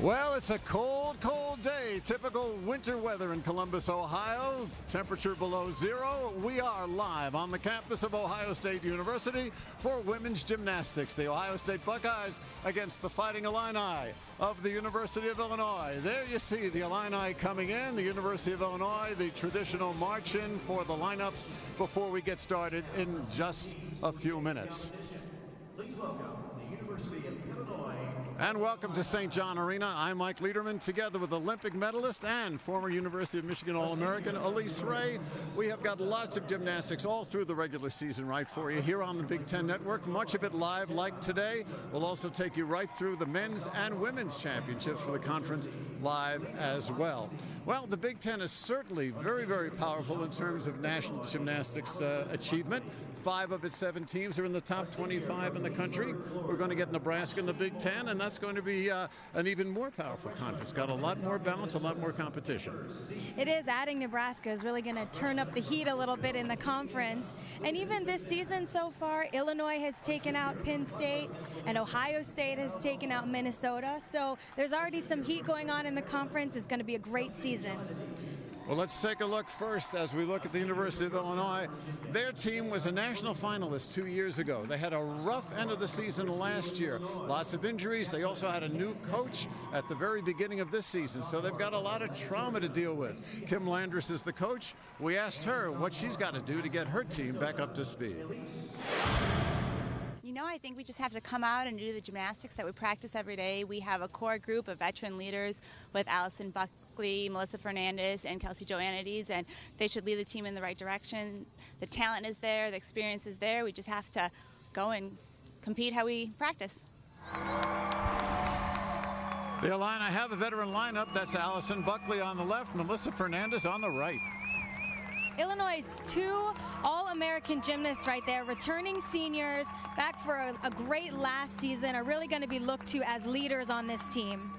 Well, it's a cold, cold day. Typical winter weather in Columbus, Ohio. Temperature below zero. We are live on the campus of Ohio State University for women's gymnastics. The Ohio State Buckeyes against the Fighting Illini of the University of Illinois. There you see the Illini coming in. The University of Illinois, the traditional march in for the lineups before we get started in just a few minutes. Please welcome the University of Illinois. And welcome to St. John Arena. I'm Mike Lederman, together with Olympic medalist and former University of Michigan All-American Elise Ray. We have got lots of gymnastics all through the regular season right for you here on the Big Ten Network. Much of it live like today. We'll also take you right through the men's and women's championships for the conference live as well. Well, the Big Ten is certainly very, very powerful in terms of national gymnastics achievement. 5 of its 7 teams are in the top 25 in the country. We're going to get Nebraska in the Big Ten, and that's going to be an even more powerful conference. Got a lot more balance, a lot more competition. It is. Adding Nebraska is really going to turn up the heat a little bit in the conference. And even this season so far, Illinois has taken out Penn State, and Ohio State has taken out Minnesota. So there's already some heat going on in the conference. It's going to be a great season. Well, let's take a look first as we look at the University of Illinois. Their team was a national finalist 2 years ago. They had a rough end of the season last year. Lots of injuries. They also had a new coach at the very beginning of this season, so they've got a lot of trauma to deal with. Kim Landris is the coach. We asked her what she's got to do to get her team back up to speed. You know, I think we just have to come out and do the gymnastics that we practice every day. We have a core group of veteran leaders with Allison Buckley, Melissa Fernandez, and Kelsey Joannides, and they should lead the team in the right direction. The talent is there, the experience is there. We just have to go and compete how we practice. The Illini have a veteran lineup. That's Allison Buckley on the left, Melissa Fernandez on the right. Illinois' 2 All-American gymnasts right there, returning seniors, back for a great last season, are really going to be looked to as leaders on this team.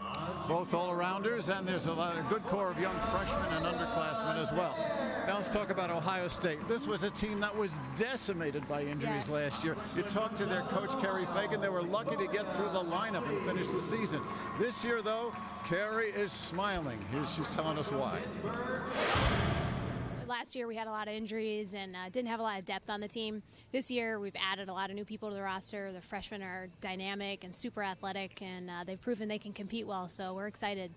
Both all-arounders, and there's a good core of young freshmen and underclassmen as well. Now let's talk about Ohio State. This was a team that was decimated by injuries last year. You talked to their coach, Carrie Fagan. They were lucky to get through the lineup and finish the season. This year, though, Carrie is smiling. She's telling us why. Last year we had a lot of injuries and didn't have a lot of depth on the team. This year we've added a lot of new people to the roster. The freshmen are dynamic and super athletic, and they've proven they can compete well, so we're excited.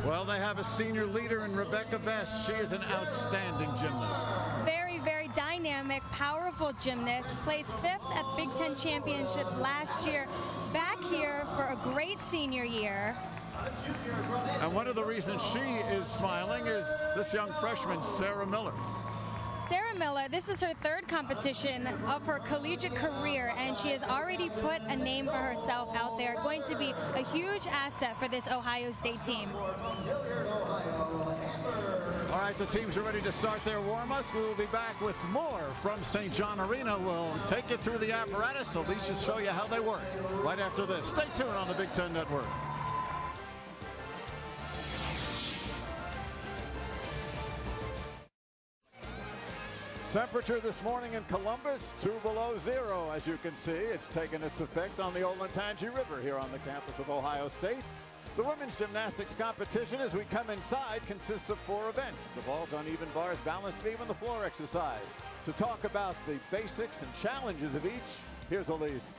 Well, they have a senior leader in Rebecca Best. She is an outstanding gymnast. Very, very dynamic, powerful gymnast. Placed 5th at Big Ten Championships last year. Back here for a great senior year. And one of the reasons she is smiling is this young freshman, Sarah Miller. Sarah Miller, this is her 3rd competition of her collegiate career, and she has already put a name for herself out there. Going to be a huge asset for this Ohio State team. All right, the teams are ready to start their warm-ups. We will be back with more from St. John Arena. We'll take you through the apparatus. Alicia will show you how they work right after this. Stay tuned on the Big Ten Network. Temperature this morning in Columbus, 2 below zero. As you can see, it's taken its effect on the Olentangy River here on the campus of Ohio State. The women's gymnastics competition, as we come inside, consists of 4 events: the vault, uneven bars, balance beam, and the floor exercise. To talk about the basics and challenges of each, here's Elise.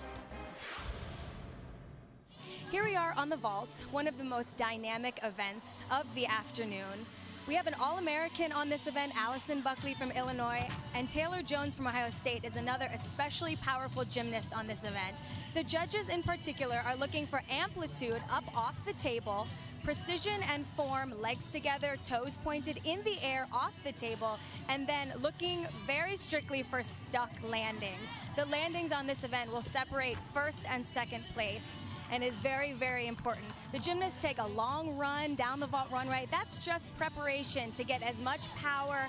Here we are on the vault, one of the most dynamic events of the afternoon. We have an All-American on this event, Allison Buckley from Illinois, and Taylor Jones from Ohio State is another especially powerful gymnast on this event. The judges in particular are looking for amplitude up off the table, precision and form, legs together, toes pointed in the air off the table, and then looking very strictly for stuck landings. The landings on this event will separate 1st and 2nd place, and is very, very important. The gymnasts take a long run down the vault runway. That's just preparation to get as much power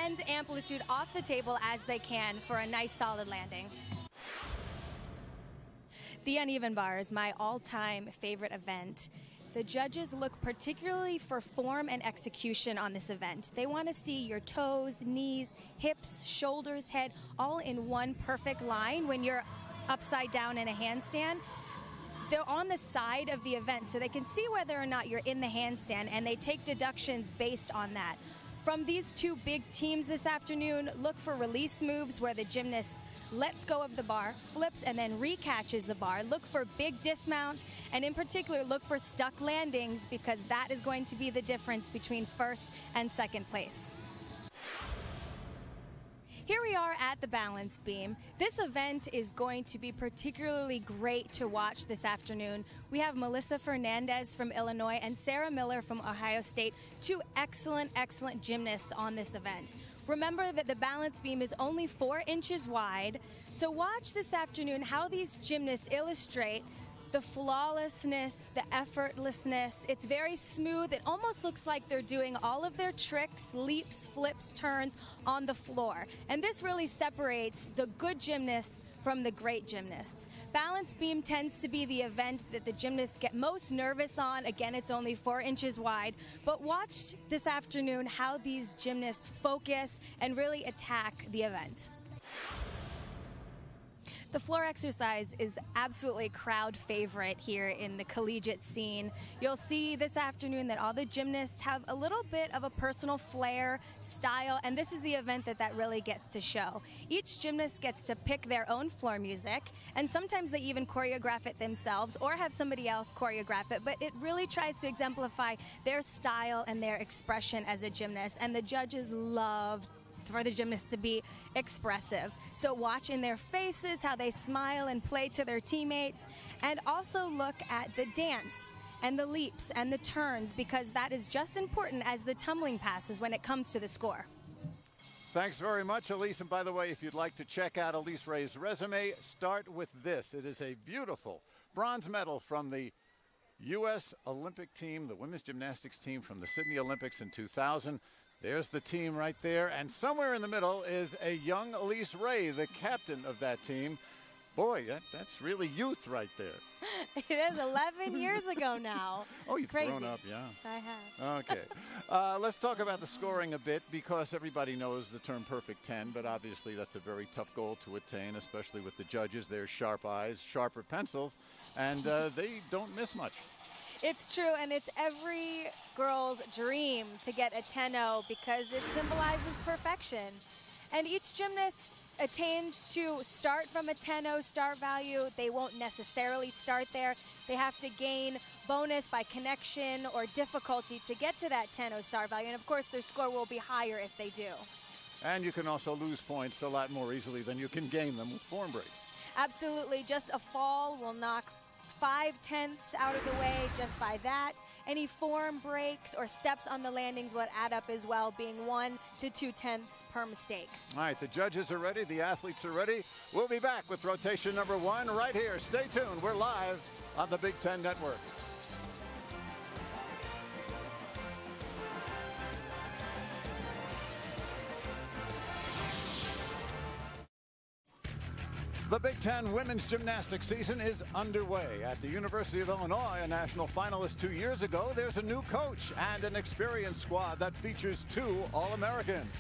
and amplitude off the table as they can for a nice solid landing. The uneven bar is my all-time favorite event. The judges look particularly for form and execution on this event. They want to see your toes, knees, hips, shoulders, head, all in one perfect line when you're upside down in a handstand. they're on the side of the event, so they can see whether or not you're in the handstand, and they take deductions based on that. From these two big teams this afternoon, look for release moves where the gymnast lets go of the bar, flips, and then recatches the bar. Look for big dismounts, and in particular, look for stuck landings, because that is going to be the difference between first and second place. Here we are at the balance beam. This event is going to be particularly great to watch this afternoon. We have Melissa Fernandez from Illinois and Sarah Miller from Ohio State, two excellent gymnasts on this event. Remember that the balance beam is only 4 inches wide, so watch this afternoon how these gymnasts illustrate the flawlessness, the effortlessness. It's very smooth. It almost looks like they're doing all of their tricks, leaps, flips, turns on the floor. And this really separates the good gymnasts from the great gymnasts. Balance beam tends to be the event that the gymnasts get most nervous on. Again, it's only 4 inches wide. But watch this afternoon how these gymnasts focus and really attack the event. The floor exercise is absolutely a crowd favorite here in the collegiate scene. You'll see this afternoon that all the gymnasts have a little bit of a personal flair, style, and this is the event that really gets to show. Each gymnast gets to pick their own floor music, and sometimes they even choreograph it themselves or have somebody else choreograph it, but it really tries to exemplify their style and their expression as a gymnast, and the judges love for the gymnasts to be expressive. So watch in their faces how they smile and play to their teammates, and also look at the dance and the leaps and the turns, because that is just important as the tumbling passes when it comes to the score. Thanks very much, Elise. And by the way, if you'd like to check out Elise Ray's resume, start with this. It is a beautiful bronze medal from the U.S. Olympic team, the women's gymnastics team from the Sydney Olympics in 2000. There's the team right there, and somewhere in the middle is a young Elise Ray, the captain of that team. Boy, that's really youth right there. It is 11 years ago now. Oh, you've grown up, yeah. I have. Okay. Let's talk about the scoring a bit, because everybody knows the term perfect 10, but obviously that's a very tough goal to attain, especially with the judges. Their sharp eyes, sharper pencils, and they don't miss much. It's true, and it's every girl's dream to get a 10-0 because it symbolizes perfection. And each gymnast attains to start from a 10-0 start value. They won't necessarily start there. They have to gain bonus by connection or difficulty to get to that 10-0 start value. And of course, their score will be higher if they do. And you can also lose points a lot more easily than you can gain them with form breaks. Absolutely. Just a fall will knock 5/10 out of the way just by that. Any form breaks or steps on the landings will add up as well, being 1 to 2/10 per mistake. All right, the judges are ready, the athletes are ready. We'll be back with rotation number 1 right here. Stay tuned. We're live on the Big Ten Network. The Big Ten women's gymnastics season is underway. At the University of Illinois, a national finalist 2 years ago, there's a new coach and an experienced squad that features 2 All-Americans.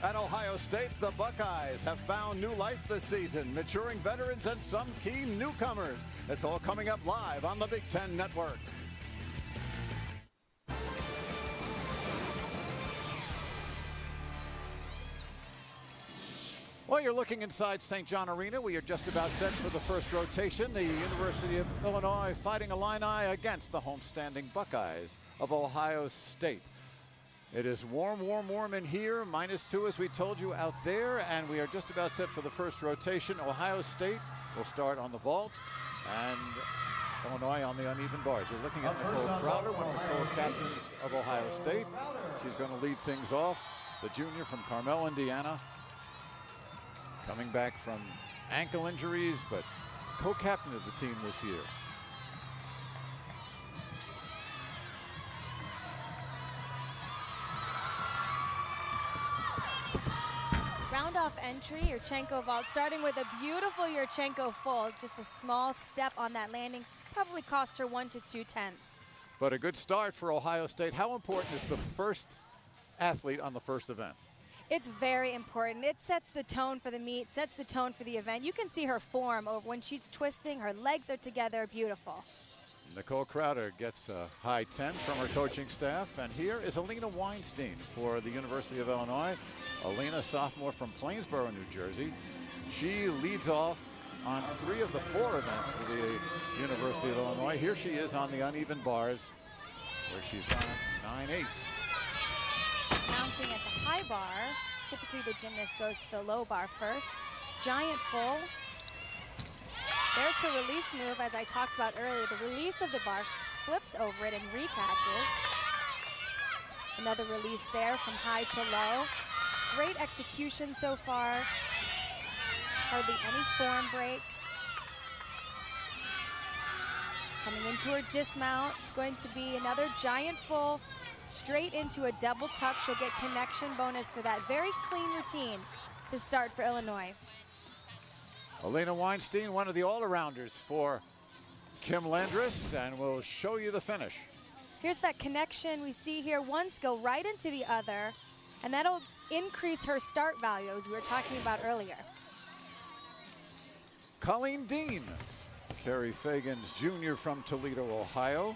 At Ohio State, the Buckeyes have found new life this season, maturing veterans and some key newcomers. It's all coming up live on the Big Ten Network. Well, you're looking inside St. John Arena. We are just about set for the first rotation. The University of Illinois Fighting Illini against the homestanding Buckeyes of Ohio State. It is warm, warm, warm in here. -2, as we told you, out there. And we are just about set for the first rotation. Ohio State will start on the vault, and Illinois on the uneven bars. You're looking at Nicole Crowder, one of the co-captains of Ohio State. She's going to lead things off. The junior from Carmel, Indiana, coming back from ankle injuries, but co-captain of the team this year. Round off entry, Yurchenko vault, starting with a beautiful Yurchenko full. Just a small step on that landing, probably cost her 1 to 2/10. But a good start for Ohio State. How important is the first athlete on the first event? It's very important. It sets the tone for the meet, sets the tone for the event. You can see her form when she's twisting. Her legs are together. Beautiful. Nicole Crowder gets a high 10 from her coaching staff. And here is Alina Weinstein for the University of Illinois. Alina, sophomore from Plainsboro, New Jersey. She leads off on 3 of the 4 events for the University of Illinois. Here she is on the uneven bars, where she's gone 9-8. Mounting at the high bar. Typically the gymnast goes to the low bar first. Giant full. There's her release move, as I talked about earlier. The release of the bar, flips over it and reattaches. Another release there from high to low. Great execution so far. Hardly any form breaks. Coming into her dismount, it's going to be another giant full, straight into a double tuck. She'll get connection bonus for that. Very clean routine to start for Illinois. Alina Weinstein, one of the all-arounders for Kim Landris, and we'll show you the finish. Here's that connection we see here. Ones go right into the other, and that'll increase her start value, as we were talking about earlier. Colleen Dean, Kerry Fagan's junior from Toledo, Ohio.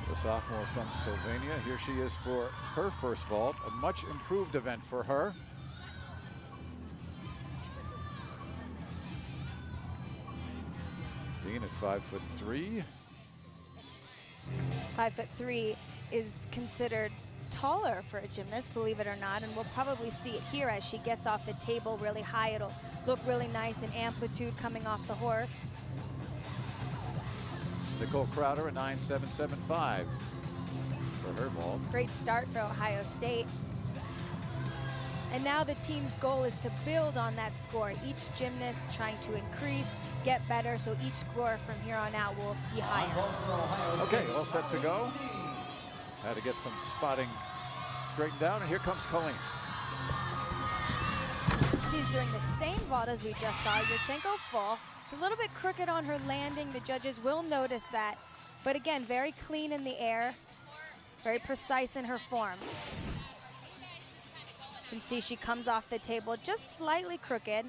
The sophomore from Sylvania. Here she is for her first vault, a much improved event for her. Dean at 5'3". 5'3" is considered taller for a gymnast, believe it or not, and we'll probably see it here as she gets off the table really high. It'll look really nice in amplitude coming off the horse. Nicole Crowder a 9.775 for her vault. Great start for Ohio State. And now the team's goal is to build on that score. Each gymnast trying to increase, get better, so each score from here on out will be higher. Okay, all set to go. Had to get some spotting straightened out, and here comes Colleen. She's doing the same vault as we just saw. Yurchenko full. She's a little bit crooked on her landing. The judges will notice that. But again, very clean in the air, very precise in her form. You can see she comes off the table just slightly crooked.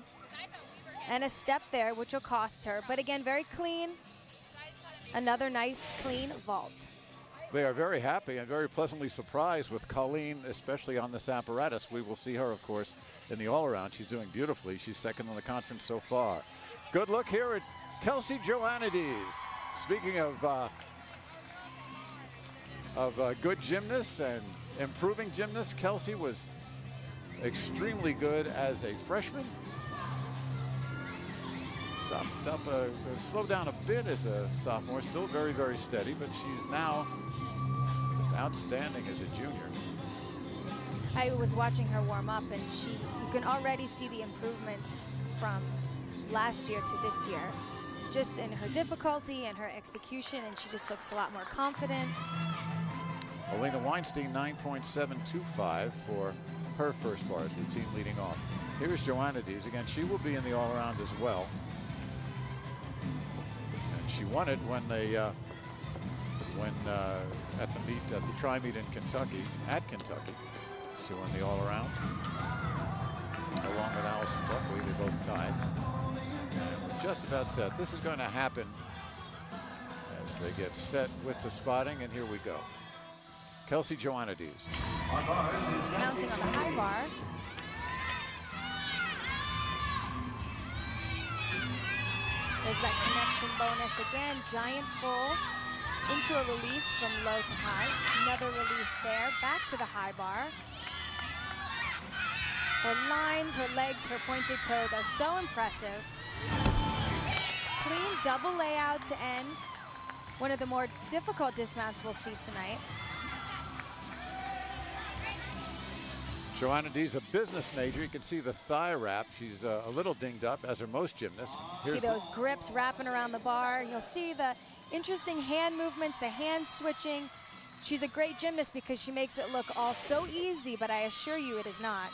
And a step there, which will cost her. But again, very clean. Another nice, clean vault. They are very happy and very pleasantly surprised with Colleen, especially on this apparatus. We will see her, of course, in the all-around. She's doing beautifully. She's second in the conference so far. Good look here at Kelsey Joannidis. Speaking of good gymnasts and improving gymnasts, Kelsey was extremely good as a freshman. Slowed down a bit as a sophomore, still very, very steady, but she's now just outstanding as a junior. I was watching her warm up, and you can already see the improvements from last year to this year, just in her difficulty and her execution, and she just looks a lot more confident. Alina Weinstein 9.725 for her first bars, routine leading off. Here's Joannidis again. She will be in the all-around as well. She won it when they at the meet, at the tri-meet in Kentucky, She won the all-around along with Allison Buckley. They both tied. And we're just about set. This is going to happen as they get set with the spotting, and here we go. Kelsey Joannidis. Mounting on the high bar. There's that connection bonus again, giant full into a release from low to high. Another release there, back to the high bar. Her lines, her legs, her pointed toes are so impressive. Clean double layout to end. One of the more difficult dismounts we'll see tonight. Joannidis, a business major. You can see the thigh wrap. She's a little dinged up, as are most gymnasts. See those grips wrapping around the bar. You'll see the interesting hand movements, the hand switching. She's a great gymnast because she makes it look all so easy, but I assure you it is not.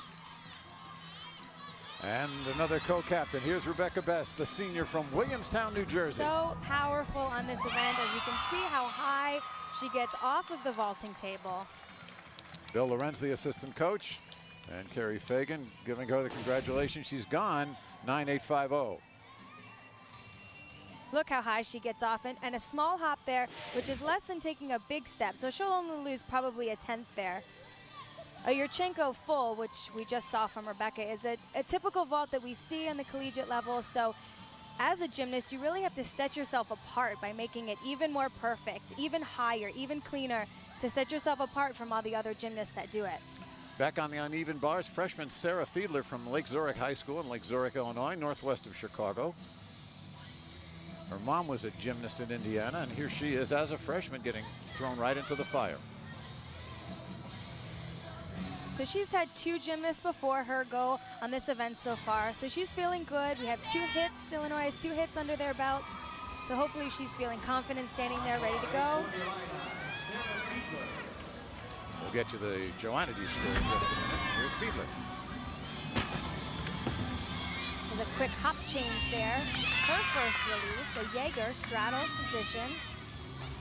And another co-captain. Here's Rebecca Best, the senior from Williamstown, New Jersey. So powerful on this event. As you can see how high she gets off of the vaulting table. Bill Lorenz, the assistant coach, and Carrie Fagan giving her the congratulations. She's gone 9.850. Look how high she gets off, and a small hop there, which is less than taking a big step. So she'll only lose probably a tenth there. A Yurchenko full, which we just saw from Rebecca, is a typical vault that we see on the collegiate level. So as a gymnast, you really have to set yourself apart by making it even more perfect, even higher, even cleaner, to set yourself apart from all the other gymnasts that do it. Back on the uneven bars, freshman Sarah Fiedler from Lake Zurich High School in Lake Zurich, Illinois, northwest of Chicago. Her mom was a gymnast in Indiana, and here she is as a freshman getting thrown right into the fire. So she's had 2 gymnasts before her go on this event so far. So she's feeling good. We have 2 hits. Illinois has 2 hits under their belts. So hopefully she's feeling confident standing there ready to go. We'll get you the Joannides score in just a minute. Here's Fiedler. There's a quick hop change there. Her first release, a Jaeger straddle position.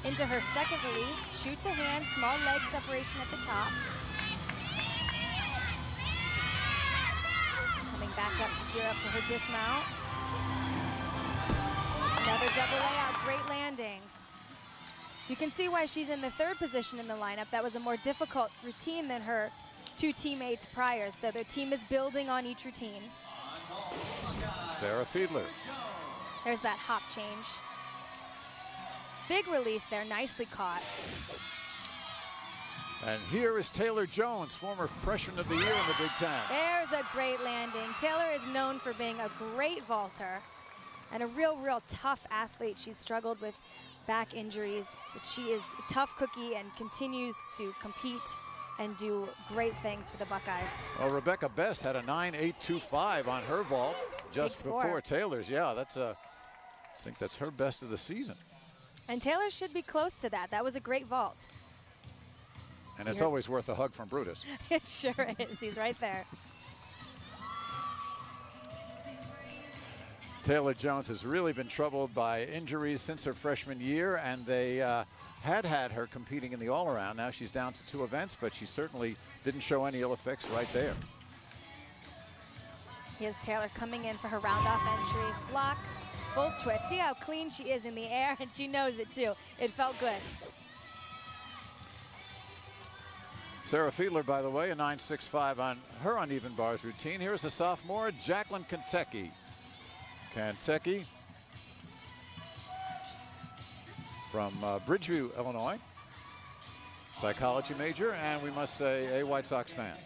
Into her second release, shoot to hand, small leg separation at the top. Coming back up to gear up for her dismount. Another double layout, great landing. You can see why she's in the 3rd position in the lineup. That was a more difficult routine than her 2 teammates prior, so their team is building on each routine. Sarah Fiedler. There's that hop change. Big release there, nicely caught. And here is Taylor Jones, former freshman of the year in the Big Ten. There's a great landing. Taylor is known for being a great vaulter and a real tough athlete. She's struggled with back injuries, but she is a tough cookie and continues to compete and do great things for the Buckeyes. Well, Rebecca Best had a 9.825 on her vault just before Taylor's. Yeah, that's I think that's her best of the season. And Taylor should be close to that. That was a great vault. And it's always worth a hug from Brutus. It sure is. He's right there. Taylor Jones has really been troubled by injuries since her freshman year, and they had her competing in the all-around. Now she's down to 2 events, but she certainly didn't show any ill effects right there. Here's Taylor coming in for her round-off entry. Block, full twist. See how clean she is in the air, and she knows it too. It felt good. Sarah Fiedler, by the way, a 9.65 on her uneven bars routine. Here's a sophomore, Jacqueline Kantecki. Kantecki from Bridgeview, Illinois. Psychology major, and we must say a White Sox fan.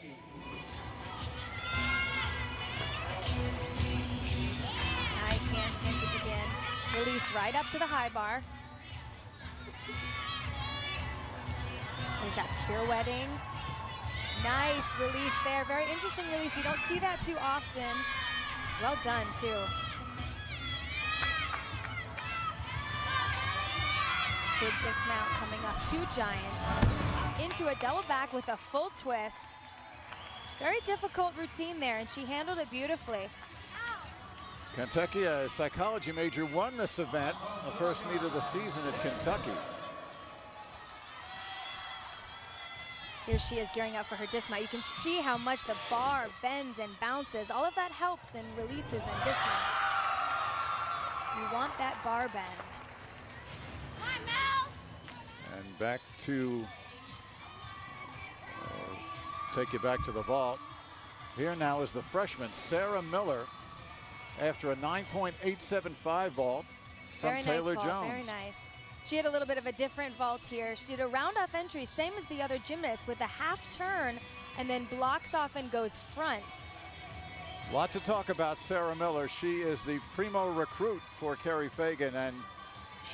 Nice hand tinted again. Release right up to the high bar. There's that pirouetting. Nice release there. Very interesting release. We don't see that too often. Well done, too. Big dismount coming up. 2 giants. Into a double back with a full twist. Very difficult routine there, and she handled it beautifully. Kantecki, a psychology major, won this event, the first meet of the season at Kentucky. Here she is gearing up for her dismount. You can see how much the bar bends and bounces. All of that helps in releases and dismounts. You want that bar bend. And back to, take you back to the vault. Here now is the freshman, Sarah Miller, after a 9.875 vault from Taylor Jones. Very nice. She had a little bit of a different vault here. She did a round-off entry, same as the other gymnast, with a half turn and then blocks off and goes front. A lot to talk about Sarah Miller. She is the primo recruit for Carrie Fagan, and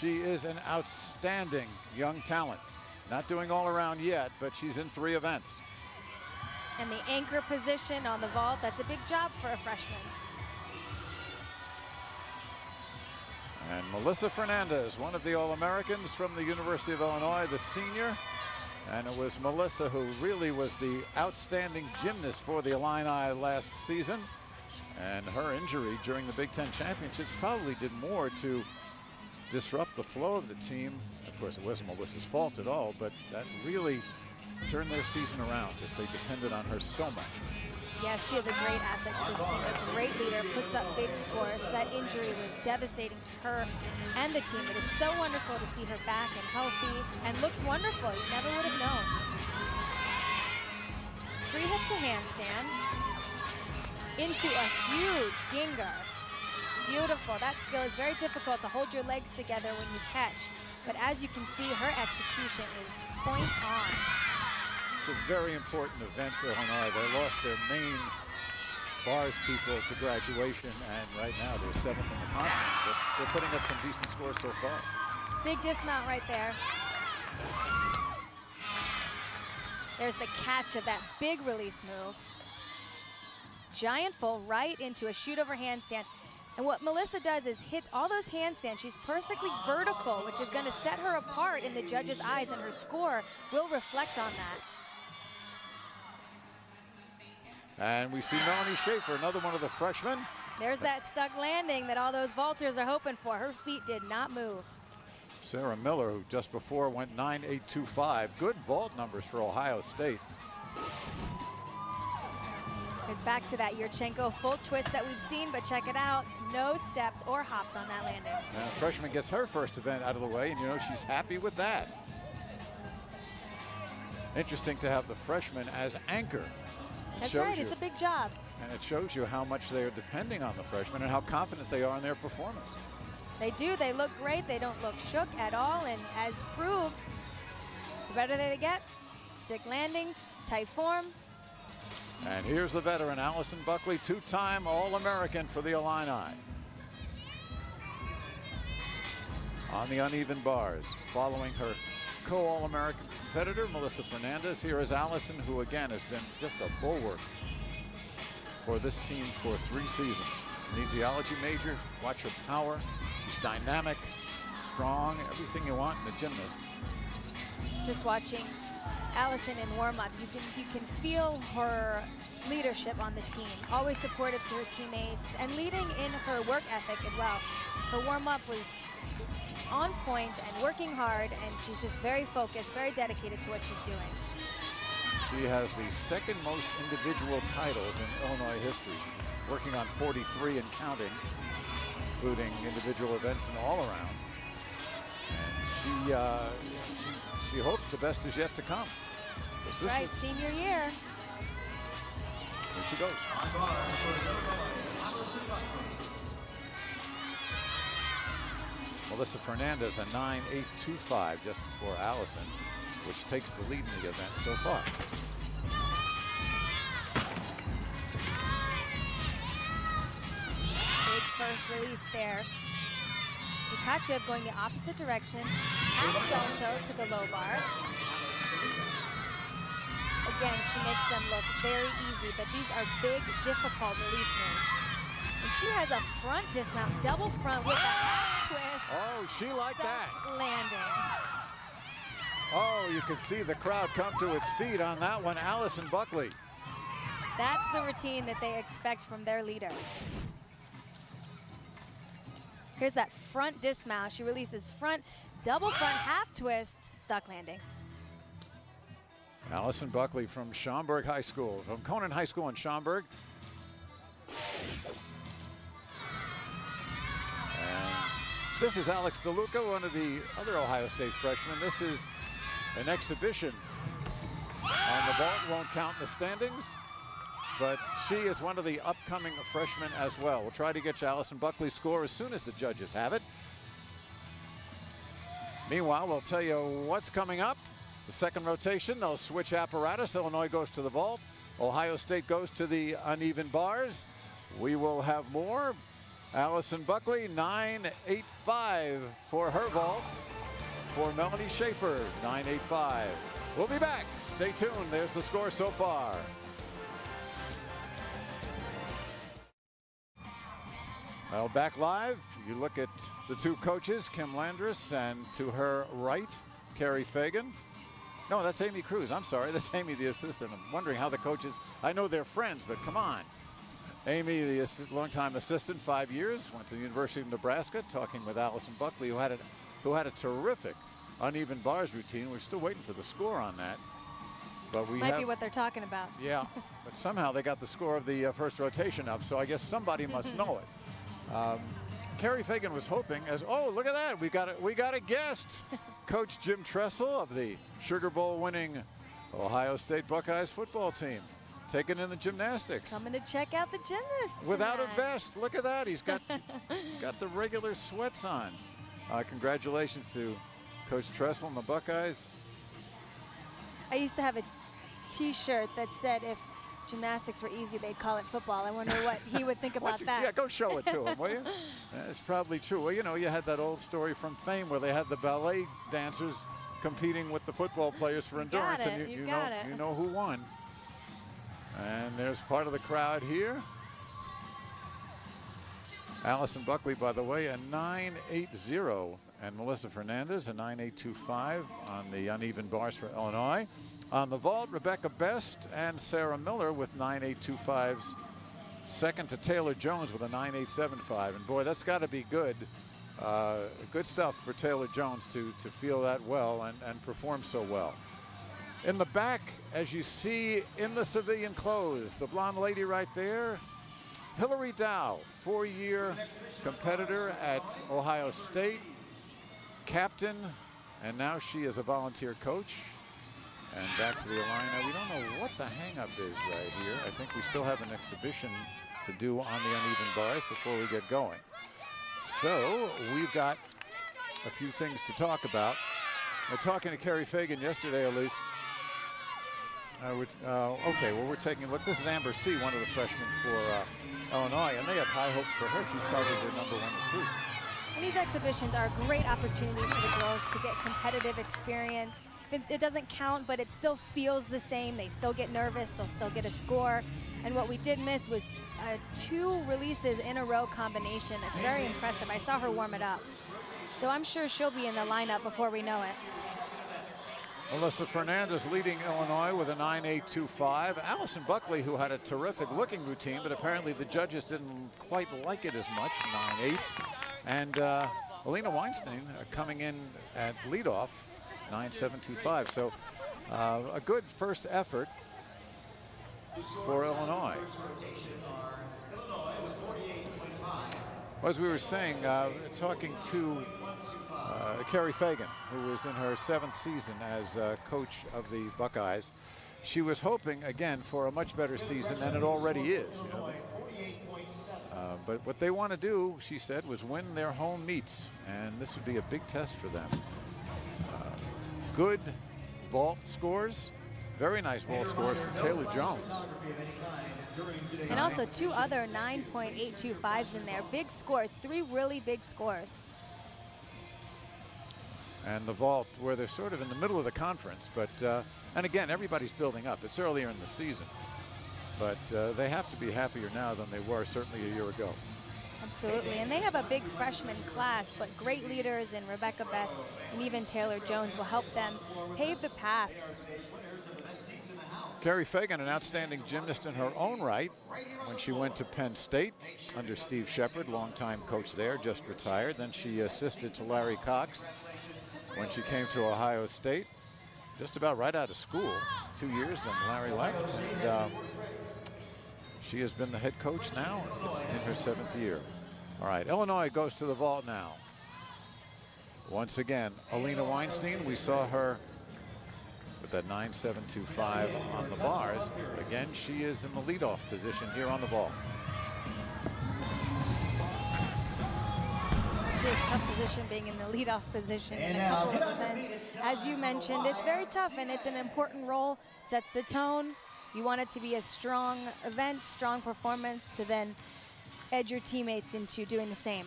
she is an outstanding young talent. Not doing all around yet, but she's in 3 events. And the anchor position on the vault, that's a big job for a freshman. And Melissa Fernandez, one of the All-Americans from the University of Illinois, the senior. And it was Melissa who really was the outstanding gymnast for the Illini last season. And her injury during the Big Ten Championships probably did more to disrupt the flow of the team. Of course, it wasn't Melissa's fault at all, but that really turn their season around because they depended on her so much. Yes, she is a great asset to this team, a great leader, puts up big scores. That injury was devastating to her and the team. It is so wonderful to see her back and healthy and looks wonderful. You never would have known. Free hip to handstand into a huge ginger. Beautiful. That skill is very difficult to hold your legs together when you catch. But as you can see, her execution is point on. It's a very important event for Illinois. They lost their main bars people to graduation, and right now they're 7th in the conference. But they're putting up some decent scores so far. Big dismount right there. There's the catch of that big release move. Giant full right into a shoot over handstand. And what Melissa does is hits all those handstands. She's perfectly vertical, which is going to set her apart in the judges' eyes, and her score will reflect on that. And we see Melanie Schaefer, another one of the freshmen. There's that stuck landing that all those vaulters are hoping for. Her feet did not move. Sarah Miller, who just before went 9.825. Good vault numbers for Ohio State. Here's back to that Yurchenko full twist that we've seen, but check it out. No steps or hops on that landing. And freshman gets her first event out of the way, and you know she's happy with that. Interesting to have the freshman as anchor. That's right, it's a big job. And it shows you how much they are depending on the freshmen and how confident they are in their performance. They do, they look great. They don't look shook at all, and as proved, the better they get, stick landings, tight form. And here's the veteran, Allison Buckley, two-time All-American for the Illini. On the uneven bars, following her co-All-American competitor, Melissa Fernandez. Here is Allison, who again has been just a bulwark for this team for 3 seasons. Kinesiology major, watch her power. She's dynamic, strong, everything you want in a gymnast. Just watching Allison in warm-up, you can feel her leadership on the team. Always supportive to her teammates and leading in her work ethic as well. Her warm-up was on point and working hard, and she's just very focused, very dedicated to what she's doing. She has the second most individual titles in Illinois history, working on 43 and counting, including individual events and all around. And she hopes the best is yet to come. Right, senior year. Here she goes. Melissa Fernandez, a 9.825 just before Allison, which takes the lead in the event so far. Big first release there. Tukachev going the opposite direction. Salto to the low bar. Again, she makes them look very easy, but these are big, difficult release moves. And she has a front dismount, double front with a half twist. Oh, she liked that. Landing. Oh, you can see the crowd come to its feet on that one. Allison Buckley. That's the routine that they expect from their leader. Here's that front dismount. She releases front, double front, half twist, stuck landing. Allison Buckley from Schaumburg High School, from Conan High School in Schaumburg. And this is Alex DeLuca, one of the other Ohio State freshmen. This is an exhibition on the vault, won't count in the standings, but she is one of the upcoming freshmen as well. We'll try to get you Allison Buckley's score as soon as the judges have it. Meanwhile, we'll tell you what's coming up. The second rotation, they'll switch apparatus. Illinois goes to the vault. Ohio State goes to the uneven bars. We will have more. Allison Buckley, 9.85 for her vault. For Melanie Schaefer, 9.85. We'll be back. Stay tuned. There's the score so far. Well, back live. You look at the two coaches, Kim Landris, and to her right, Carrie Fagan. No, that's Amy Cruz. I'm sorry, that's Amy, the assistant. I'm wondering how the coaches, I know they're friends, but come on. Amy, the longtime assistant, 5 years, went to the University of Nebraska, talking with Allison Buckley, who had a terrific uneven bars routine. We're still waiting for the score on that. but we might be what they're talking about. Yeah, but somehow they got the score of the first rotation up, so I guess somebody must know it. Carrie Fagan was hoping, oh, look at that, we got a guest. Coach Jim Tressel of the Sugar Bowl winning Ohio State Buckeyes football team, taking in the gymnastics. Coming to check out the gymnasts without tonight. a vest. Look at that, he's got the regular sweats on. Congratulations to Coach Tressel and the Buckeyes. I used to have a T-shirt that said if gymnastics were easy, they'd call it football. I wonder what he would think about that. Yeah, go show it to him, will you? That's probably true. Well, you know, you had that old story from Fame where they had the ballet dancers competing with the football players for endurance, and you know who won. And there's part of the crowd here. Allison Buckley, by the way, a 9.80, and Melissa Fernandez a 9.825 on the uneven bars for Illinois. On the vault, Rebecca Best and Sarah Miller with 9.825s. Second to Taylor Jones with a 9.875. And boy, that's got to be good. Good stuff for Taylor Jones to feel that well and perform so well. In the back, as you see in the civilian clothes, the blonde lady right there, Hillary Dow, 4-year competitor at Ohio State, captain, and now she is a volunteer coach. And back to the Illini. We don't know what the hang-up is right here. I think we still have an exhibition to do on the uneven bars before we get going. So we've got a few things to talk about. We're talking to Carrie Fagan yesterday, Elise. Okay, well, we're taking a look. This is Amber C., one of the freshmen for Illinois, and they have high hopes for her. She's probably their #1 recruit. And these exhibitions are a great opportunity for the girls to get competitive experience. It doesn't count, but it still feels the same. They still get nervous. They'll still get a score. And what we did miss was 2 releases in a row combination. It's very impressive. I saw her warm it up. So I'm sure she'll be in the lineup before we know it. Melissa Fernandez leading Illinois with a 9.825. Allison Buckley, who had a terrific looking routine, but apparently the judges didn't quite like it as much, 9.8. And Alina Weinstein coming in at leadoff, 9.725. So a good first effort for Illinois. As we were saying, talking to Carrie Fagan, who was in her 7th season as coach of the Buckeyes, she was hoping again for a much better season than it already is. You know, but what they want to do, she said, was win their home meets, and this would be a big test for them. Good vault scores, very nice vault scores from Taylor Jones. And also 2 other 9.825s in there. Big scores, 3 really big scores. And the vault, where they're sort of in the middle of the conference, but and again, everybody's building up. It's earlier in the season, but they have to be happier now than they were certainly a year ago. Absolutely, and they have a big freshman class, but great leaders in Rebecca Best and even Taylor Jones will help them pave the path. Carrie Fagan, an outstanding gymnast in her own right when she went to Penn State under Steve Shepard, longtime coach there, just retired. Then she assisted to Larry Cox when she came to Ohio State, just about right out of school, 2 years, then Larry left. And she has been the head coach now in her 7th year. All right, Illinois goes to the vault now. Once again, Alina Weinstein, we saw her with that 9.725 on the bars. Again, she is in the leadoff position here on the vault. She has a tough position being in the leadoff position in a couple of events. As you mentioned, it's very tough, and it's an important role, sets the tone. You want it to be a strong event, strong performance to then edge your teammates into doing the same.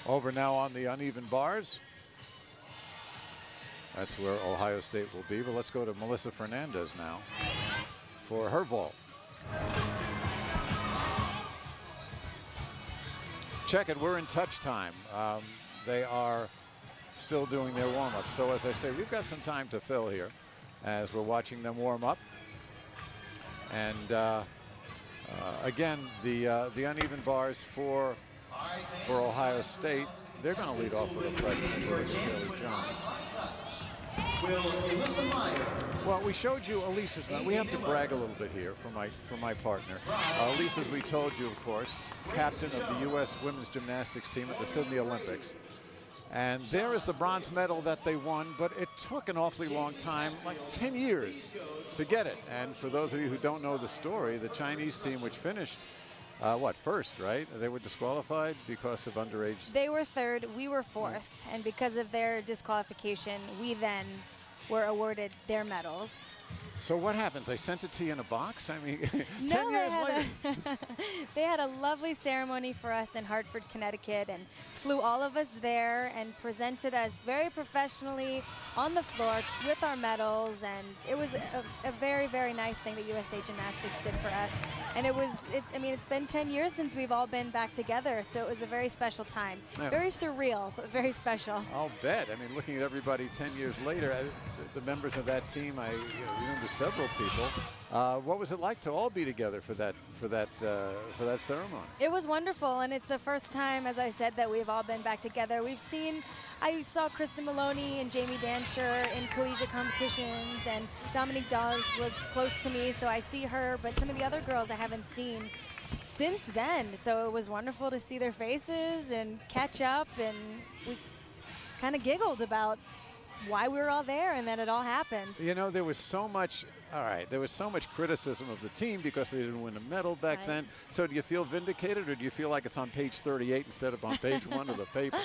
Over now on the uneven bars. That's where Ohio State will be, but let's go to Melissa Fernandez now for her vault. Check it, we're in touch time. They are still doing their warm-up. So as I say, we've got some time to fill here as we're watching them warm up. And again, the uneven bars for Ohio State, they're going to lead off with a freshman, Taylor Jones. Well, we showed you Elise's. We have to brag a little bit here for my partner. Elise, as we told you, of course, captain of the U.S. women's gymnastics team at the Sydney Olympics. And there is the bronze medal that they won, but it took an awfully long time, like 10 years, to get it. And for those of you who don't know the story, the Chinese team, which finished, first, right? They were disqualified because of underage. They were third, we were fourth. And because of their disqualification, we then were awarded their medals. So what happened? They sent it to you in a box? I mean, no, 10 years later. They had a lovely ceremony for us in Hartford, Connecticut, and flew all of us there and presented us very professionally on the floor with our medals. And it was a very, very nice thing that USA Gymnastics did for us. And it's been 10 years since we've all been back together, so it was a very special time. Yeah. Very surreal, but very special. I'll bet. I mean, looking at everybody 10 years later, the members of that team, I remember several people. What was it like to all be together for that ceremony? It was wonderful, and it's the first time, as I said, that we've all been back together. I saw Kristen Maloney and Jamie Dancher in collegiate competitions, and Dominique Dawes lives close to me, so I see her, but some of the other girls I haven't seen since then. So it was wonderful to see their faces and catch up, and we kind of giggled about why we were all there and that it all happened. You know, there was so much criticism of the team because they didn't win a medal back then. So do you feel vindicated, or do you feel like it's on page 38 instead of on page 1 of the paper?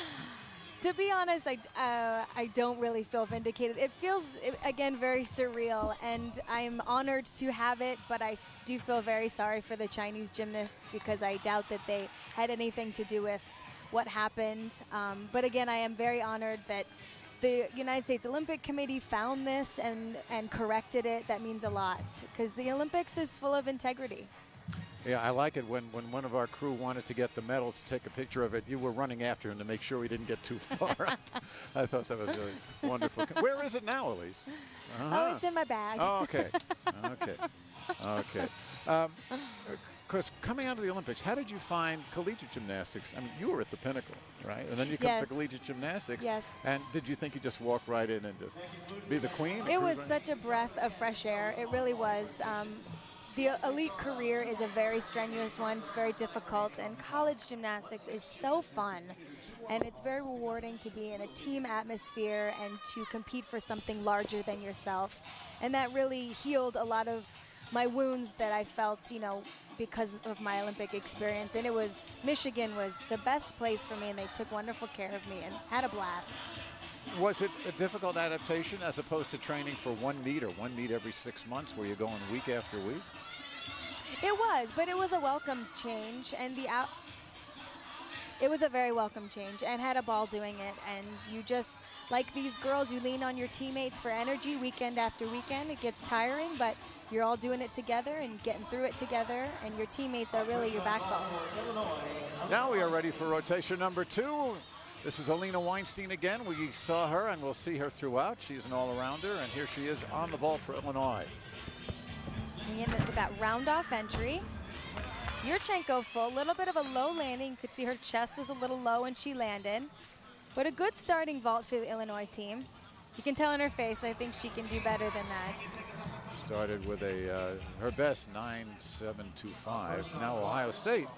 To be honest, I don't really feel vindicated. It feels, again, very surreal, and I'm honored to have it, but I do feel very sorry for the Chinese gymnasts because I doubt that they had anything to do with what happened. But again, I am very honored that the United States Olympic Committee found this and corrected it. That means a lot because the Olympics is full of integrity. Yeah, I like it when one of our crew wanted to get the medal to take a picture of it. You were running after him to make sure we didn't get too far up. I thought that was really wonderful. Where is it now, Elise? Oh, it's in my bag. Oh, okay. Okay. Because coming out of the Olympics, how did you find collegiate gymnastics? I mean, you were at the pinnacle, right? And then you come to collegiate gymnastics. Yes. And did you think you just walk right in and be the queen? It was such a breath of fresh air. It really was. The elite career is a very strenuous one. It's very difficult. And college gymnastics is so fun. And it's very rewarding to be in a team atmosphere and to compete for something larger than yourself. And that really healed a lot of my wounds that I felt, because of my Olympic experience. And Michigan was the best place for me, and they took wonderful care of me and had a blast. Was it a difficult adaptation as opposed to training for one meet every 6 months where you're going week after week? It was, but it was a welcomed change, and it was a very welcome change, and had a ball doing it. And you just, like these girls, you lean on your teammates for energy weekend after weekend. It gets tiring, but you're all doing it together and getting through it together, and your teammates are really your backbone. Now we are ready for rotation number 2. This is Alina Weinstein again. We saw her, and we'll see her throughout. She's an all-arounder, and here she is on the vault for Illinois. And with that round-off entry. Yurchenko full, a little bit of a low landing. You could see her chest was a little low when she landed. But a good starting vault for the Illinois team. You can tell in her face, I think she can do better than that. Started with her best 9.725. Now Ohio State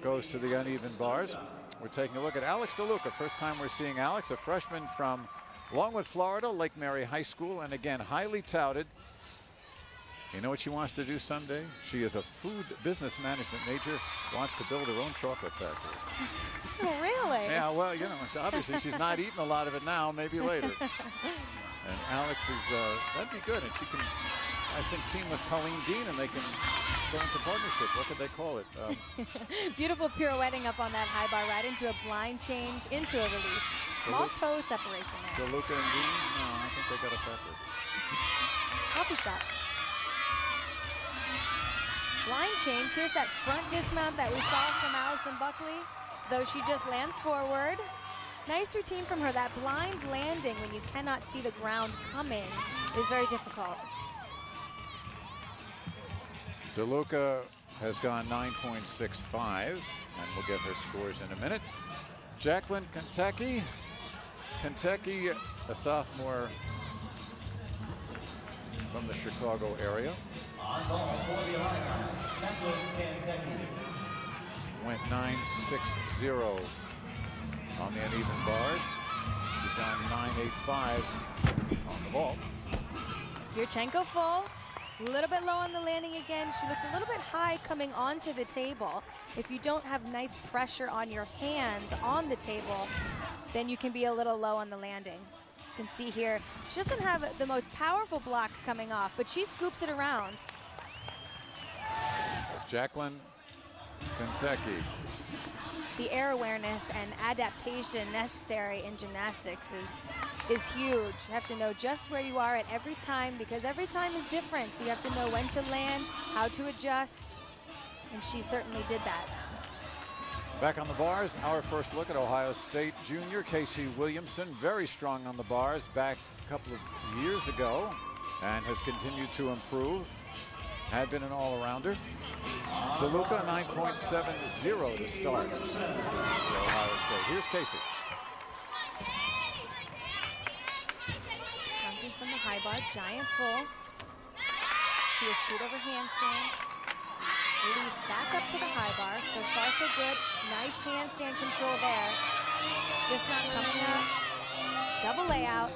goes to the uneven bars. We're taking a look at Alex DeLuca. First time we're seeing Alex, a freshman from Longwood, Florida, Lake Mary High School, and again, highly touted. You know what she wants to do someday? She is a food business management major, wants to build her own chocolate factory. Oh, really? Yeah, well, obviously she's not eating a lot of it now, maybe later. And Alex is, that'd be good. And she can, I think, team with Colleen Dean, and they can go into partnership. What could they call it? Beautiful pirouetting up on that high bar, right into a blind change, into a release. Small toe separation there. DeLuca and Dean? No, I think they got affected. Coffee shop. Blind change. Here's that front dismount that we saw from Allison Buckley, though she just lands forward. Nice routine from her. That blind landing when you cannot see the ground coming is very difficult. DeLuca has gone 9.65, and we'll get her scores in a minute. Jacqueline Kentucky, a sophomore from the Chicago area. Went 9-6-0 on the uneven bars. She's gone 9-8-5 on the vault. Yurchenko full. A little bit low on the landing again. She looked a little bit high coming onto the table. If you don't have nice pressure on your hands on the table, then you can be a little low on the landing. You can see here, she doesn't have the most powerful block coming off, but she scoops it around. Jacqueline Kentucky. The air awareness and adaptation necessary in gymnastics is huge. You have to know just where you are at every time, because every time is different. So you have to know when to land, how to adjust, and she certainly did that. Back on the bars, our first look at Ohio State junior Casey Williamson. Very strong on the bars back a couple of years ago and has continued to improve. Had been an all-arounder. DeLuca 9.70 to start for Ohio State. Here's Casey. Jumping from the high bar, giant full to a shoot over handstand. Release back up to the high bar. So far, so good. Nice handstand control there. Just not coming up. Double layout.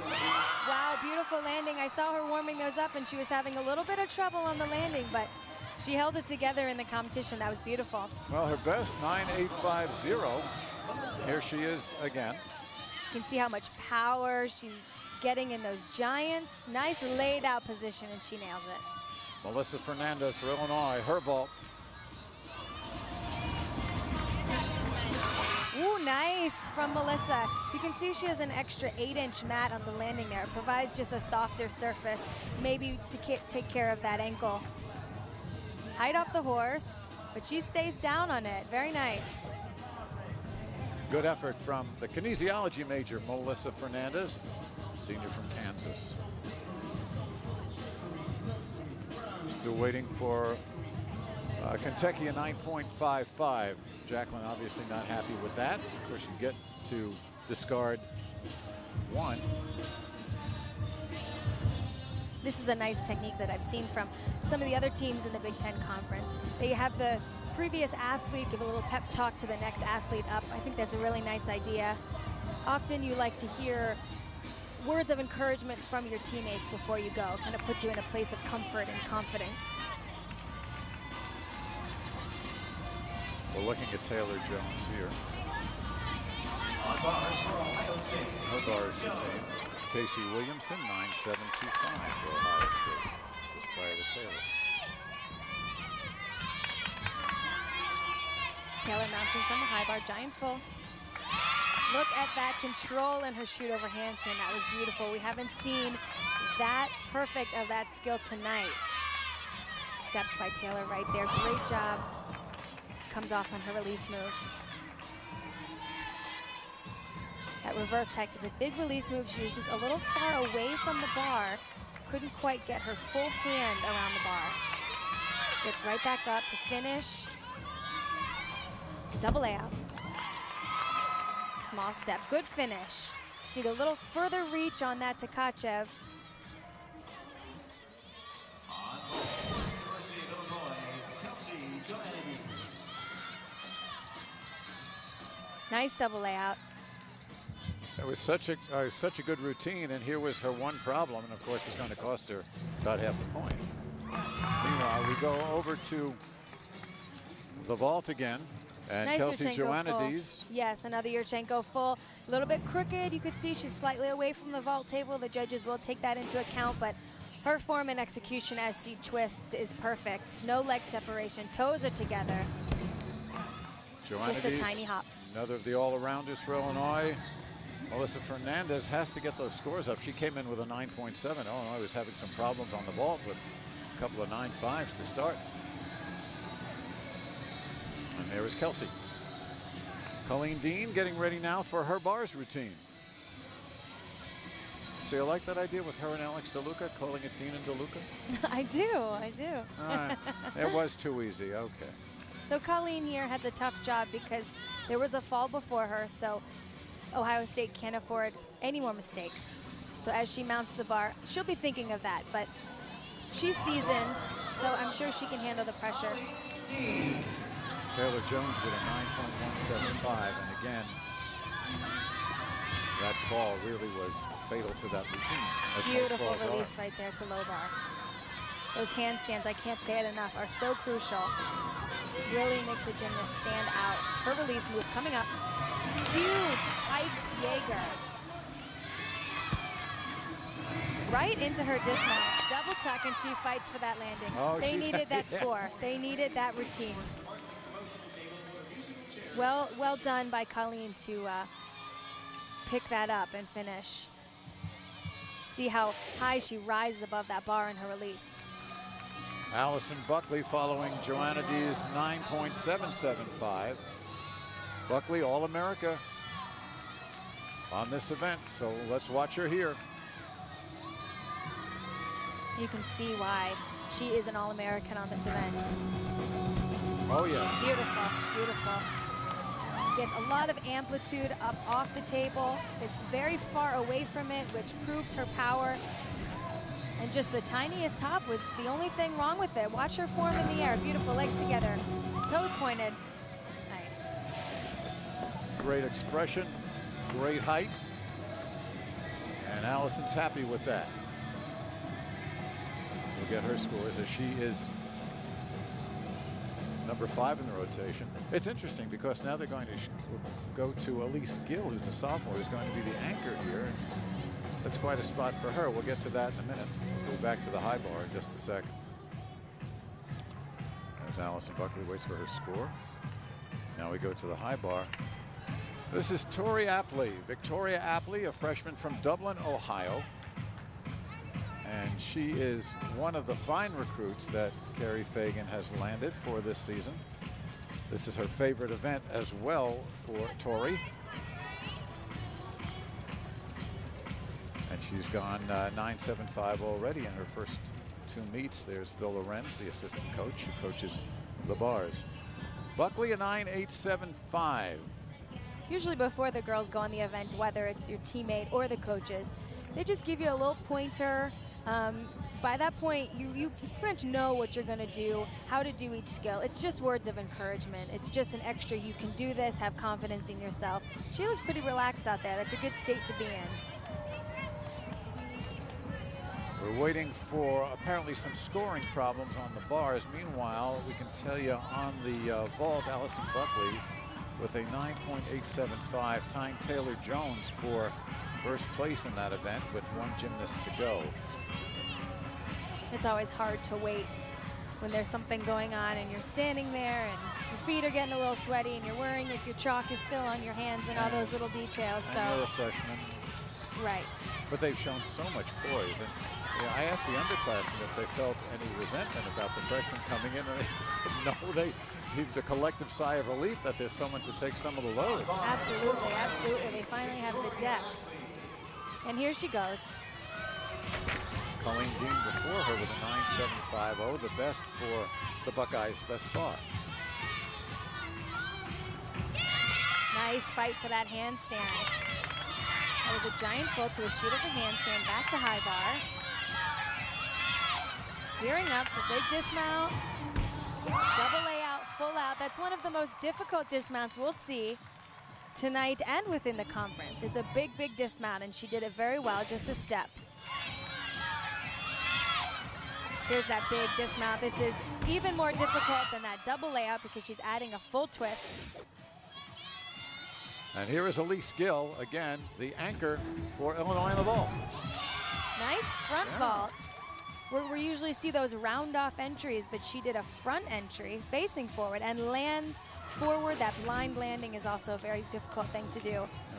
Wow, beautiful landing. I saw her warming those up, and she was having a little bit of trouble on the landing, but she held it together in the competition. That was beautiful. Well, her best 9.850. Here she is again. You can see how much power she's getting in those giants. Nice laid out position, and she nails it. Melissa Fernandez for Illinois, her vault. Ooh, nice from Melissa. You can see she has an extra 8-inch mat on the landing there. It provides just a softer surface, maybe to take care of that ankle. Height off the horse, but she stays down on it. Very nice. Good effort from the kinesiology major, Melissa Fernandez, senior from Kansas. Still waiting for Kentucky a 9.55. Jacqueline obviously not happy with that. Of course, you get to discard one. This is a nice technique that I've seen from some of the other teams in the Big Ten Conference. They have the previous athlete give a little pep talk to the next athlete up. I think that's a really nice idea. Often you like to hear words of encouragement from your teammates before you go. Kind of puts you in a place of comfort and confidence. We're looking at Taylor Jones here. Her bars routine. Casey Williamson, 9.725 for Ohio State, just prior to Taylor. Taylor mounting from the high bar, giant full. Look at that control in her shoot over handstand. That was beautiful. We haven't seen that perfect of that skill tonight. Stepped by Taylor right there. Great job. Comes off on her release move. That reverse heck is a big release move. She was just a little far away from the bar. Couldn't quite get her full hand around the bar. Gets right back up to finish. Double layout. Small step, good finish. She need a little further reach on that Tkachev. Nice double layout. It was such a good routine, and here was her one problem, and of course it's going to cost her about half a point. Meanwhile, we go over to the vault again, and Nice Kelsey Yurchenko Joannidis. full. Yes, another Yurchenko full. A little bit crooked. You could see she's slightly away from the vault table. The judges will take that into account, but her form and execution as she twists is perfect. No leg separation. Toes are together. Just a tiny hop. Another of the all-arounders for Illinois. Melissa Fernandez has to get those scores up. She came in with a 9.7. Illinois was having some problems on the vault with a couple of 9.5s to start. And there is Kelsey. Colleen Dean getting ready now for her bars routine. See, I like that idea with her and Alex DeLuca, calling it Dean and DeLuca. I do. It was too easy, okay. So Colleen here has a tough job because there was a fall before her, so Ohio State can't afford any more mistakes. So as she mounts the bar, she'll be thinking of that, but she's seasoned, so I'm sure she can handle the pressure. Taylor Jones with a 9.175, and again, that fall really was fatal to that routine. Beautiful release right there to low bar. Those handstands, I can't say it enough, are so crucial. Really makes a gymnast stand out. Her release move coming up. Huge hiked Jaeger. Right into her dismount. Double tuck, and she fights for that landing. Oh, they needed that score. They needed that routine. Well done by Colleen to pick that up and finish. See how high she rises above that bar in her release. Allison Buckley following Joanna D's 9.775. Buckley All-America on this event, so let's watch her here. You can see why she is an All-American on this event. Oh yeah. Beautiful, beautiful. Gets a lot of amplitude up off the table. It's very far away from it, which proves her power. And just the tiniest hop was the only thing wrong with it. Watch her form in the air. Beautiful, legs together, toes pointed. Nice. Great expression, great height. And Allison's happy with that. We'll get her scores as she is number 5 in the rotation. It's interesting because now they're going to go to Elise Gill, who's a sophomore, who's going to be the anchor here. That's quite a spot for her. We'll get to that in a minute. We'll go back to the high bar in just a second. As Allison Buckley waits for her score. Now we go to the high bar. This is Tori Apley, Victoria Apley, a freshman from Dublin, Ohio. And she is one of the fine recruits that Carrie Fagan has landed for this season. This is her favorite event as well for Tori. And she's gone 9.75 already in her first 2 meets. There's Bill Lorenz, the assistant coach, who coaches the bars. Buckley a 9.875. Usually before the girls go on the event, whether it's your teammate or the coaches, they just give you a little pointer. By that point, you pretty much know what you're going to do, how to do each skill. It's just words of encouragement. It's just an extra, you can do this, have confidence in yourself. She looks pretty relaxed out there. That's a good state to be in. We're waiting for apparently some scoring problems on the bars. Meanwhile, we can tell you on the vault, Allison Buckley with a 9.875, tying Taylor Jones for first place in that event with 1 gymnast to go. It's always hard to wait when there's something going on and you're standing there and your feet are getting a little sweaty and you're worrying if your chalk is still on your hands and all those little details. So you're a freshman. Right. But they've shown so much poise. And I asked the underclassmen if they felt any resentment about the freshmen coming in, and they just said no. They heaved a collective sigh of relief that there's someone to take some of the load. Absolutely, absolutely. They finally have the depth. And here she goes. Colleen Dean before her with a 9.750, the best for the Buckeyes thus far. Nice fight for that handstand. That was a giant full to a shoot of the handstand, back to high bar. Gearing up for big dismount. Double layout, full out. That's one of the most difficult dismounts we'll see tonight and within the conference. It's a big, big dismount, and she did it very well, just a step. Here's that big dismount. This is even more difficult than that double layout because she's adding a full twist. And here is Elise Gill, again, the anchor for Illinois in the vault. Nice front vault. We usually see those round-off entries, but she did a front entry facing forward and land forward. That blind landing is also a very difficult thing to do.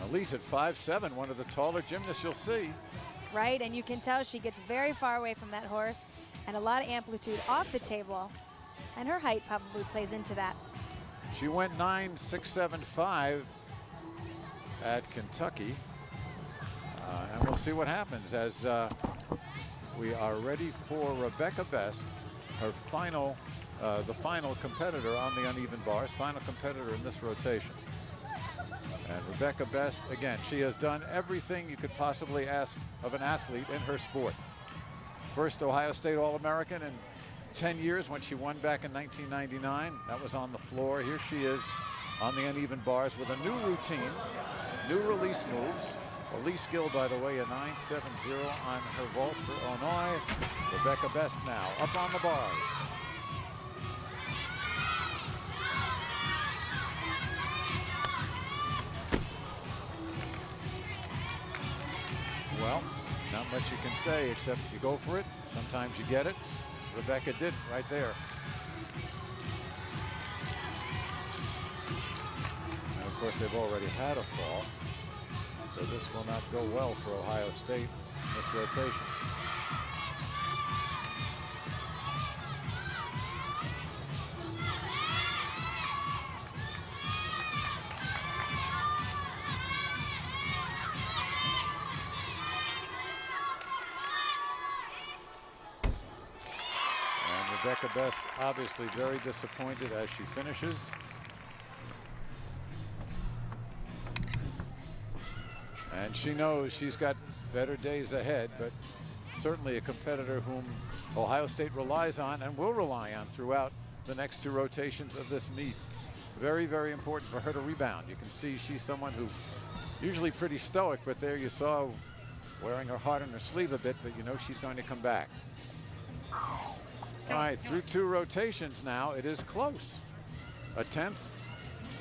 And Elise at 5'7", one of the taller gymnasts you'll see. Right, and you can tell she gets very far away from that horse and a lot of amplitude off the table, and her height probably plays into that. She went 9.675 at Kentucky, and we'll see what happens as we are ready for Rebecca Best, her final, the final competitor on the uneven bars, final competitor in this rotation. And Rebecca Best, again, she has done everything you could possibly ask of an athlete in her sport. first Ohio State All-American in 10 years when she won back in 1999. That was on the floor. Here she is on the uneven bars with a new routine, new release moves. Elise Gill, by the way, a 9.70 on her vault for Illinois. Rebecca Best now up on the bars. Well, not much you can say except you go for it. Sometimes you get it. Rebecca did right there. And of course, they've already had a fall. So this will not go well for Ohio State in this rotation. And Rebecca Best obviously very disappointed as she finishes. And she knows she's got better days ahead, but certainly a competitor whom Ohio State relies on and will rely on throughout the next two rotations of this meet. Very, very important for her to rebound. You can see she's someone who usually pretty stoic, but there you saw wearing her heart on her sleeve a bit, but you know she's going to come back. All right, through two rotations now, it is close. A tenth,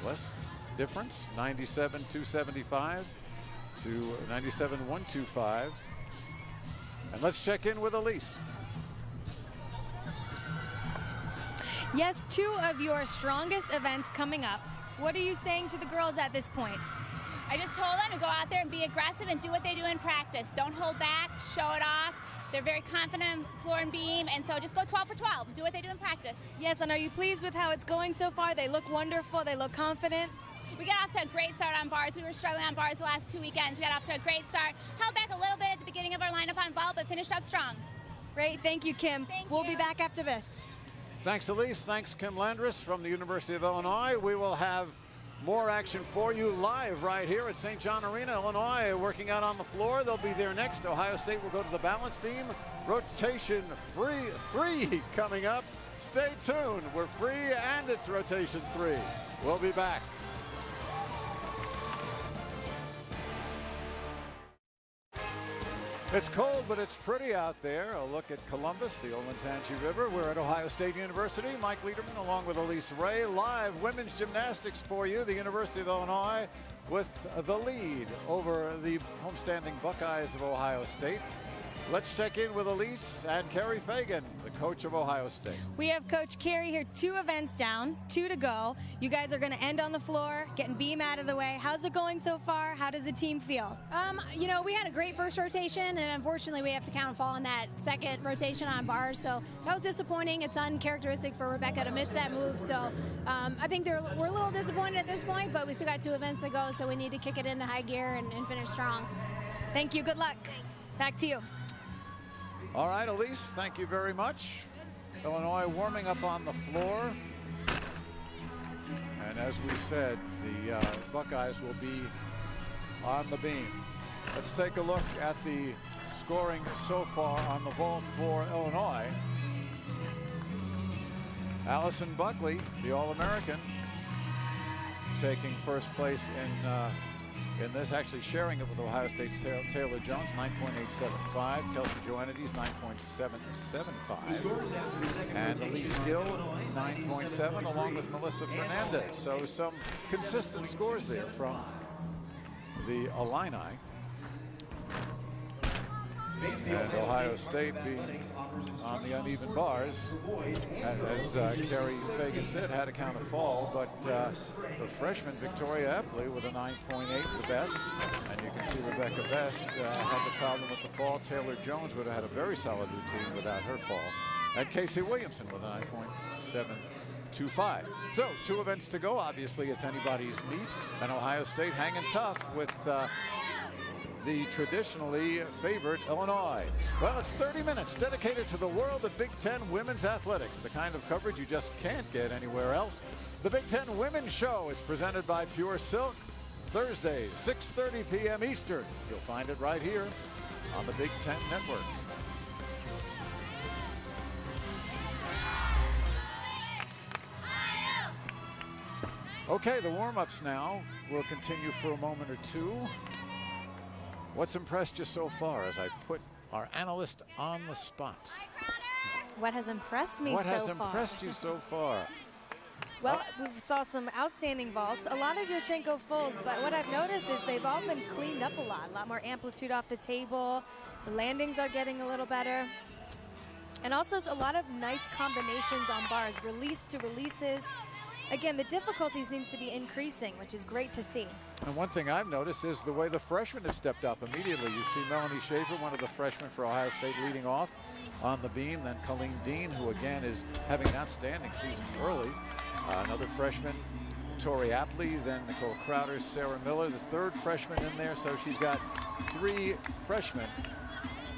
less difference, 97-275. to 97-125. And let's check in with Elise. Yes, two of your strongest events coming up. What are you saying to the girls at this point? I just told them to go out there and be aggressive and do what they do in practice. Don't hold back, show it off. They're very confident floor and beam, and so just go 12 for 12. Do what they do in practice. Yes, and are you pleased with how it's going so far? They look wonderful, they look confident. We got off to a great start on bars. We were struggling on bars the last 2 weekends. We got off to a great start. Held back a little bit at the beginning of our lineup on vault, but finished up strong. Great, thank you, Kim. We'll be back after this. Thanks, Elise. Thanks, Kim Landris from the University of Illinois. We will have more action for you live right here at St. John Arena, Illinois. Working out on the floor. They'll be there next. Ohio State will go to the balance beam. Rotation three coming up. Stay tuned. We're free, and it's rotation 3. We'll be back. It's cold, but it's pretty out there. A look at Columbus, the Olentangy River. We're at Ohio State University. Mike Liederman along with Elise Ray. Live women's gymnastics for you. The University of Illinois with the lead over the homestanding Buckeyes of Ohio State. Let's check in with Elise and Carrie Fagan, the coach of Ohio State. We have Coach Carrie here, 2 events down, 2 to go. You guys are going to end on the floor, getting beam out of the way. How's it going so far? How does the team feel? You know, we had a great first rotation, and unfortunately we have to count and fall on that second rotation on bars, so that was disappointing. It's uncharacteristic for Rebecca to miss that move, so I think we're a little disappointed at this point, but we still got 2 events to go, so we need to kick it into high gear and finish strong. Thank you. Good luck. Thanks. Back to you. All right, Elise, thank you very much. Illinois warming up on the floor. And as we said, the Buckeyes will be on the beam. Let's take a look at the scoring so far on the vault for Illinois. Allison Buckley, the All-American, taking first place in this, actually sharing it with Ohio State's Taylor Jones, 9.875. Kelsey Joannides, 9.775. And Elise Gill, 9.7, along with Melissa Fernandez. So some consistent scores there from the Illini. And Ohio State being on the uneven bars, as Carrie Fagan said, had a count of fall, but the freshman Victoria Epley with a 9.8, the best. And you can see Rebecca Best had the problem with the fall. Taylor Jones would have had a very solid routine without her fall. And Casey Williamson with a 9.725. So 2 events to go. Obviously, it's anybody's meet. And Ohio State hanging tough with the traditionally favored Illinois. Well, it's 30 minutes dedicated to the world of Big Ten women's athletics, the kind of coverage you just can't get anywhere else. The Big Ten Women's Show is presented by Pure Silk, Thursdays, 6:30 p.m. Eastern. You'll find it right here on the Big Ten Network. Okay, the warm-ups now will continue for a moment or two. What's impressed you so far as I put our analyst on the spot? What has impressed me so far? What has impressed you so far? Well, we saw some outstanding vaults, a lot of Yurchenko fulls, but what I've noticed is they've all been cleaned up a lot more amplitude off the table. The landings are getting a little better. And also a lot of nice combinations on bars, release to releases. Again, the difficulty seems to be increasing, which is great to see. And one thing I've noticed is the way the freshmen have stepped up immediately. You see Melanie Schaefer, one of the freshmen for Ohio State, leading off on the beam. Then Colleen Dean, who again is having an outstanding season early. Another freshman, Tori Apley, then Nicole Crowder, Sarah Miller, the third freshman in there. So she's got 3 freshmen,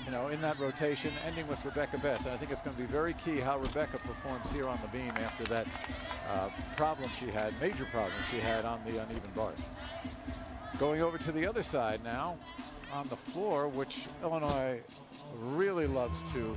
you know, in that rotation, ending with Rebecca Best. And I think it's going to be very key how Rebecca performs here on the beam after that problem she had, major problem she had on the uneven bars. Going over to the other side now on the floor, which Illinois really loves to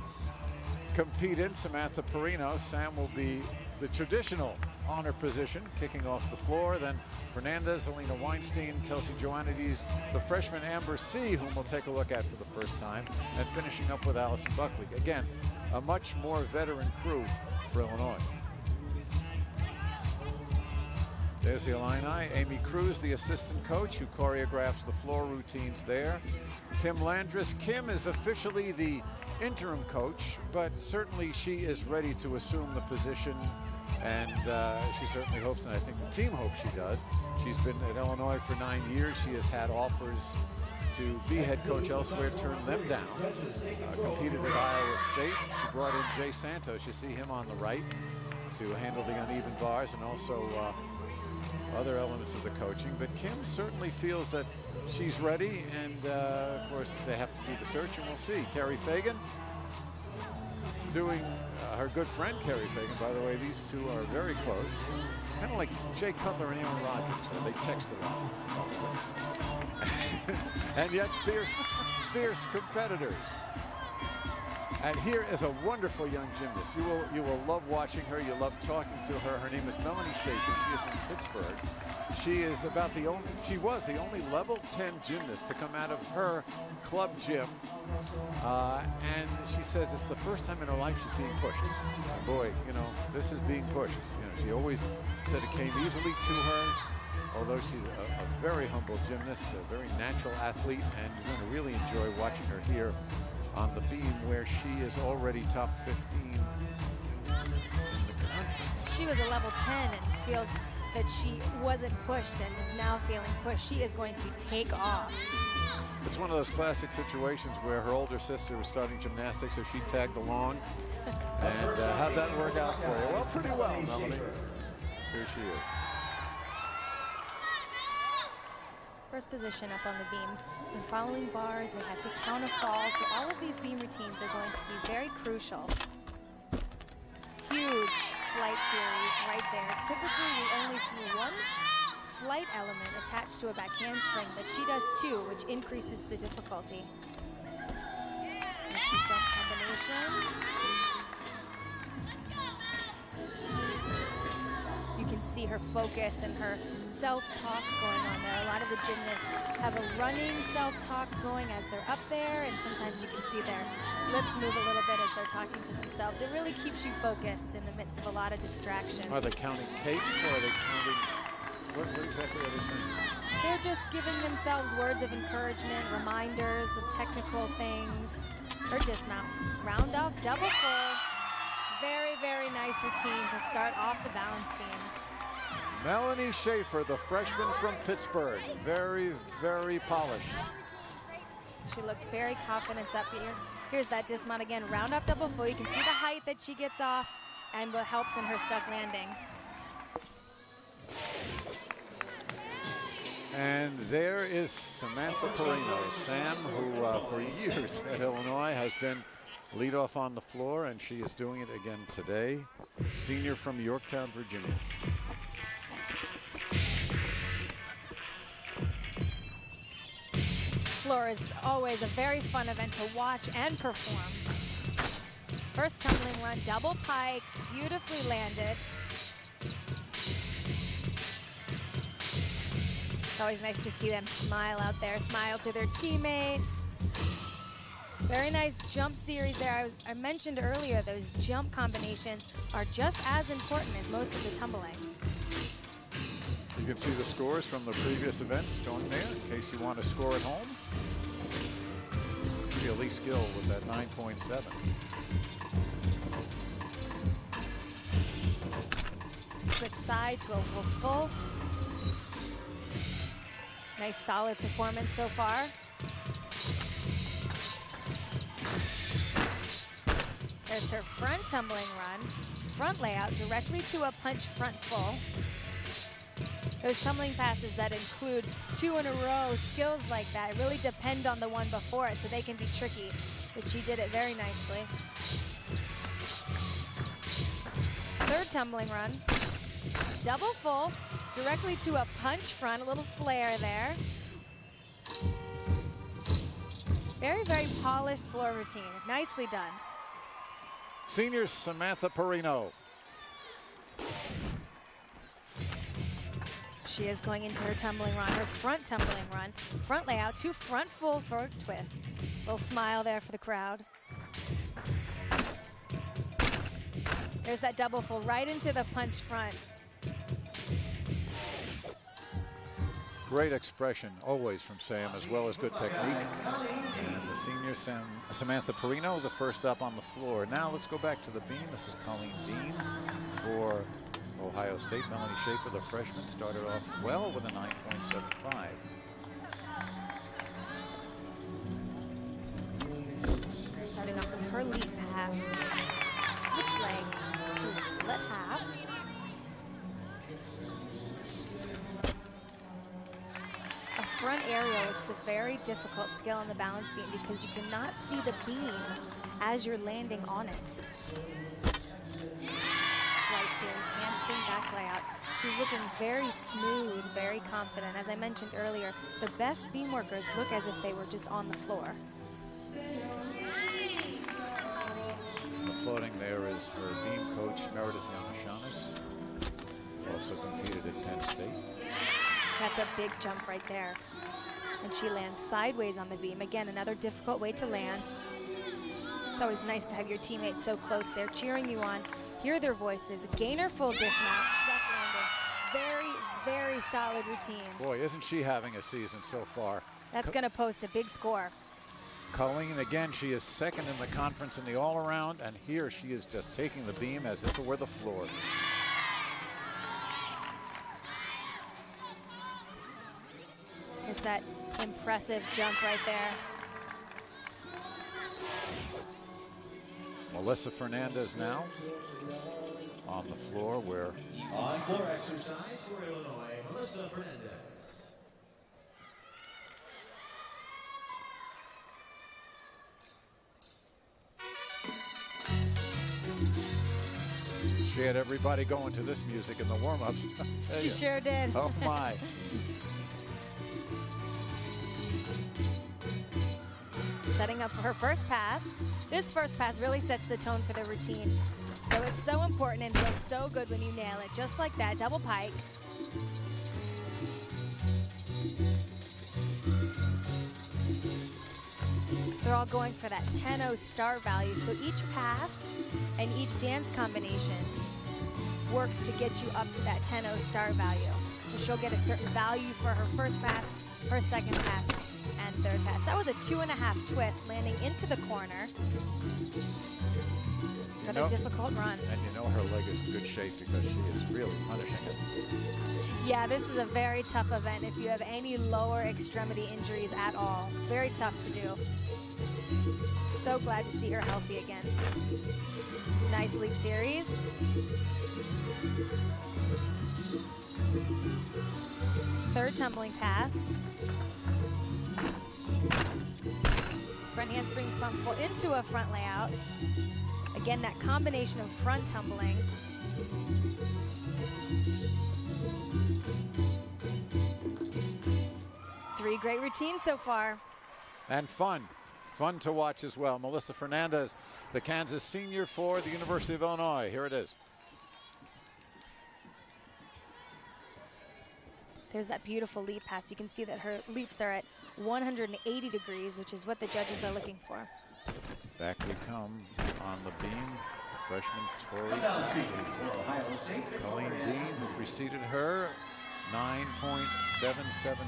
compete in. Samantha Perino. Sam will be the traditional honor position, kicking off the floor. Then Fernandez, Alina Weinstein, Kelsey Joannides, the freshman Amber C., whom we'll take a look at for the first time, and finishing up with Allison Buckley. Again, a much more veteran crew for Illinois. There's the Illini. Amy Cruz, the assistant coach, who choreographs the floor routines there. Kim Landris. Kim is officially the interim coach, but certainly she is ready to assume the position, and she certainly hopes, and I think the team hopes she does. She's been at Illinois for 9 years. She has had offers to be head coach elsewhere, turned them down. Competed at Iowa State. She brought in Jay Santos. You see him on the right to handle the uneven bars and also other elements of the coaching. But Kim certainly feels that she's ready, and of course they have to do the search, and we'll see. Carrie Fagan doing her good friend Carrie Fagan. By the way, these two are very close, kind of like Jay Cutler and Aaron Rodgers. So they text a lot. And yet fierce competitors. And here is a wonderful young gymnast. You will love watching her. You love talking to her. Her name is Melanie Schaefer. She is from Pittsburgh. She was the only level 10 gymnast to come out of her club gym. And she says it's the first time in her life she's being pushed. And boy, you know, this is being pushed. You know, she always said it came easily to her, although she's a very humble gymnast, a very natural athlete, and you're going to really enjoy watching her here on the beam, where she is already top 15 in the conference. She was a level 10 and feels that she wasn't pushed and is now feeling pushed. She is going to take off. It's one of those classic situations where her older sister was starting gymnastics, so she tagged along. And how'd that work out for you? Well, pretty well, Melanie. Here she is. First position up on the beam. And following bars, they have to count a fall. So all of these beam routines are going to be very crucial. Huge flight series right there. Typically, we only see one flight element attached to a back handspring, but she does 2, which increases the difficulty. Nice jump combination. You can see her focus and her self-talk going on there. A lot of the gymnasts have a running self-talk going as they're up there, and sometimes you can see their lips move a little bit as they're talking to themselves. It really keeps you focused in the midst of a lot of distraction. Are they counting cadence, or are they counting, what exactly are they saying? They're just giving themselves words of encouragement, reminders of technical things. Or dismount. Round off, double full. Very, very nice routine to start off the balance beam. Melanie Schaefer, the freshman from Pittsburgh. Very, very polished. She looked very confident up here. Here's that dismount again. Round off double full. You can see the height that she gets off and what helps in her stuck landing. And there is Samantha Perino. Sam, who for years at Illinois has been leadoff on the floor, and she is doing it again today. Senior from Yorktown, Virginia. Floor is always a very fun event to watch and perform. First tumbling run, double pike, beautifully landed. always nice to see them smile out there, smile to their teammates. Very nice jump series there. I mentioned earlier, those jump combinations are just as important as most of the tumbling. You can see the scores from the previous events going there in case you want to score at home. See Elise Gill with that 9.7. Switch side to a full. Nice solid performance so far. There's her front tumbling run. Front layout directly to a punch front full. Those tumbling passes that include 2 in a row, skills like that really depend on the one before it, so they can be tricky, but she did it very nicely. Third tumbling run, double full, directly to a punch front, a little flare there. Very, very polished floor routine, nicely done. Senior Samantha Perino. She is going into her tumbling run, her front tumbling run. Front layout to front full for a twist. Little smile there for the crowd. There's that double full right into the punch front. Great expression always from Sam, as well as good technique. And the senior Samantha Perino, the first up on the floor. Now let's go back to the beam. This is Colleen Dean for Ohio State. Melanie Schaefer, the freshman, started off well with a 9.75. Starting off with her lead pass. Switch leg to split half. A front aerial, which is a very difficult skill on the balance beam because you cannot see the beam as you're landing on it. Handspring back layout. She's looking very smooth, very confident. As I mentioned earlier, the best beam workers look as if they were just on the floor. Applauding there is her beam coach, Meredith Yamashanis, also competed at Penn State. That's a big jump right there. And she lands sideways on the beam. Again, another difficult way to land. It's always nice to have your teammates so close there cheering you on. Hear their voices. Gainer full dismount. Steph landing. Very, very solid routine. Boy, isn't she having a season so far. That's going to post a big score. Colleen, again, she is second in the conference in the all-around, and here she is just taking the beam as if it were the floor. There's that impressive jump right there. Melissa Fernandez now on the floor, where on floor exercise for Illinois, Melissa Fernandez. she had everybody going to this music in the warm-ups. She sure did. Oh my. Setting up for her first pass. This first pass really sets the tone for the routine. So it's so important and feels so good when you nail it. Just like that, double pike. They're all going for that 10-0 star value. So each pass and each dance combination works to get you up to that 10-0 star value. So she'll get a certain value for her first pass, her second pass, and third pass. That was a 2.5 twist, landing into the corner. Another difficult run. And you know her leg is in good shape because she is really punishing it. Yeah, this is a very tough event if you have any lower extremity injuries at all. Very tough to do. So glad to see her healthy again. Nice leap series. Third tumbling pass. Front handspring front full into a front layout. Again, that combination of front tumbling. Three great routines so far. And fun to watch as well. Melissa Fernandez, the Kansas senior for the University of Illinois. Here it is. There's that beautiful leap pass. You can see that her leaps are at 180 degrees, which is what the judges are looking for. Back we come on the beam. Freshman Tori Colleen Dean, who preceded her, 9.775.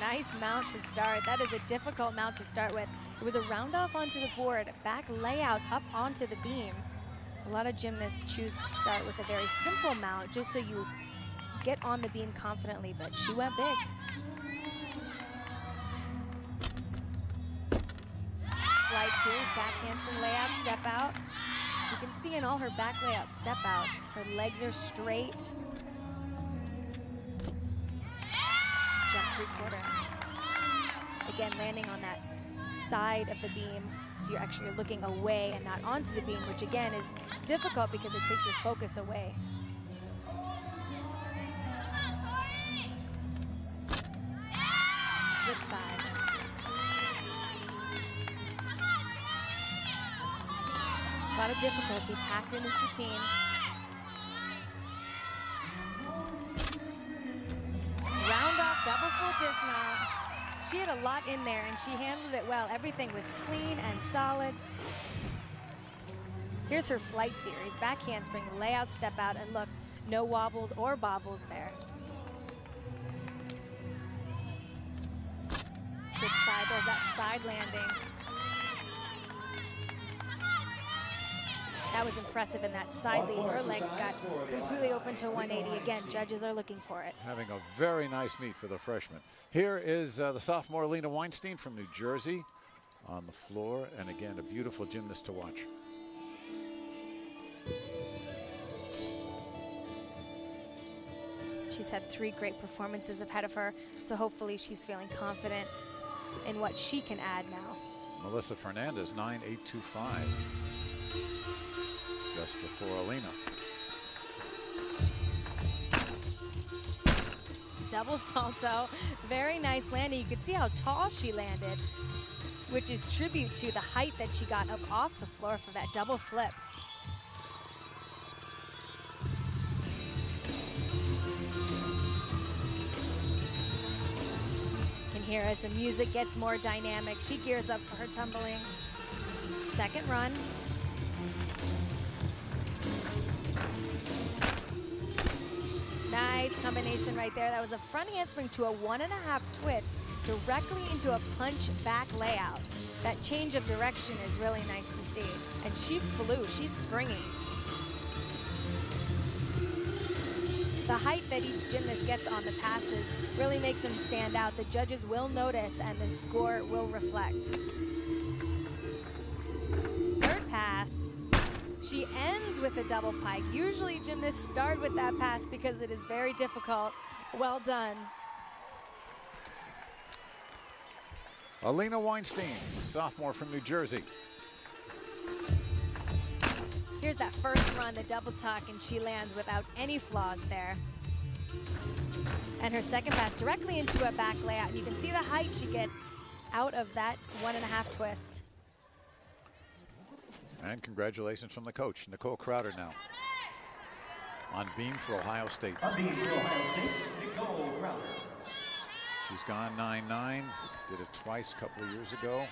Nice mount to start. That is a difficult mount to start with. It was a round off onto the board, back layout up onto the beam. A lot of gymnasts choose to start with a very simple mount just so you get on the beam confidently, but she went big. Flight series, back handspring layout, step out. You can see in all her back layout step outs, her legs are straight. Jump 3/4. Again, landing on that side of the beam, so you're actually looking away and not onto the beam, which again is difficult because it takes your focus away. Switch side. A lot of difficulty packed in this routine. Round off, double full dismount. She had a lot in there and she handled it well. Everything was clean and solid. Here's her flight series, back handspring, layout, step out, and look, no wobbles or bobbles there. Switch side, there's that side landing. That was impressive in that side lead. Her legs got completely open to 180. Again, judges are looking for it. Having a very nice meet for the freshman. Here is the sophomore Alina Weinstein from New Jersey on the floor. And again, a beautiful gymnast to watch. She's had 3 great performances ahead of her, so hopefully she's feeling confident in what she can add now. Melissa Fernandez, 9.825. Just before Alina. Double salto, very nice landing. You can see how tall she landed, which is tribute to the height that she got up off the floor for that double flip. You can hear as the music gets more dynamic, she gears up for her tumbling. Second run. Nice combination right there. That was a front handspring to a 1.5 twist directly into a punch back layout. That change of direction is really nice to see. And she flew, she's springy. The height that each gymnast gets on the passes really makes them stand out. The judges will notice and the score will reflect. Third pass. She ends with a double pike. Usually gymnasts start with that pass because it is very difficult. Well done. Alina Weinstein, sophomore from New Jersey. Here's that first run, the double tuck, and she lands without any flaws there. And her second pass directly into a back layout. And you can see the height she gets out of that 1.5 twist. And congratulations from the coach, Nicole Crowder now. On beam for Ohio State. On beam for Ohio State, Nicole Crowder. She's gone 9-9, did it twice a couple of years ago.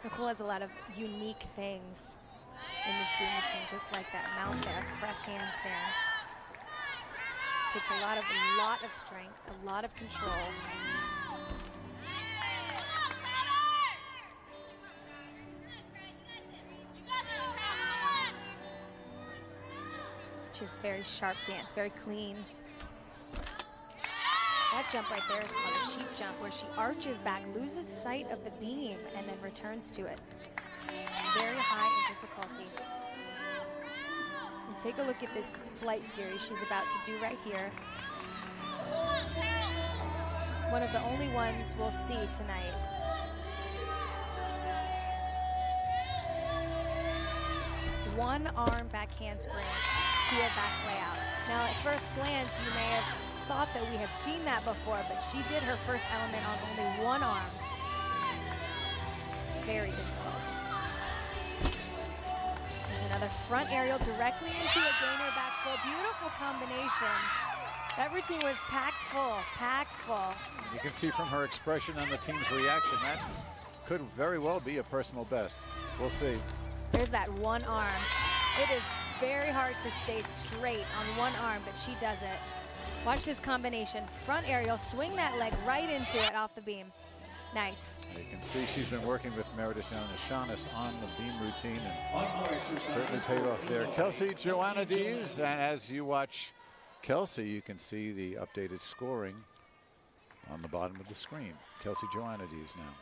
Nicole has a lot of unique things in this beam routine, just like that mount there, press handstand. Takes a lot of strength, a lot of control. She has very sharp dance, very clean. That jump right there is called a sheep jump, where she arches back, loses sight of the beam, and then returns to it. Very high in difficulty. And take a look at this flight series she's about to do right here. One of the only ones we'll see tonight. One arm back handspring to a back layout. Now at first glance you may have thought that we have seen that before, but she did her first element on only one arm. Very difficult. There's Another front aerial directly into a gainer back full. Beautiful combination. That routine was packed full, packed full. You can see from her expression and the team's reaction that could very well be a personal best. We'll see. There's that one arm. It is very hard to stay straight on one arm, but she does it. Watch this combination. Front aerial, swing that leg right into it off the beam. Nice. You can see she's been working with Meredith Shaughnessy on the beam routine and certainly paid off there. Kelsey Joannidis, and as you watch Kelsey, you can see the updated scoring on the bottom of the screen. Kelsey Joannidis now.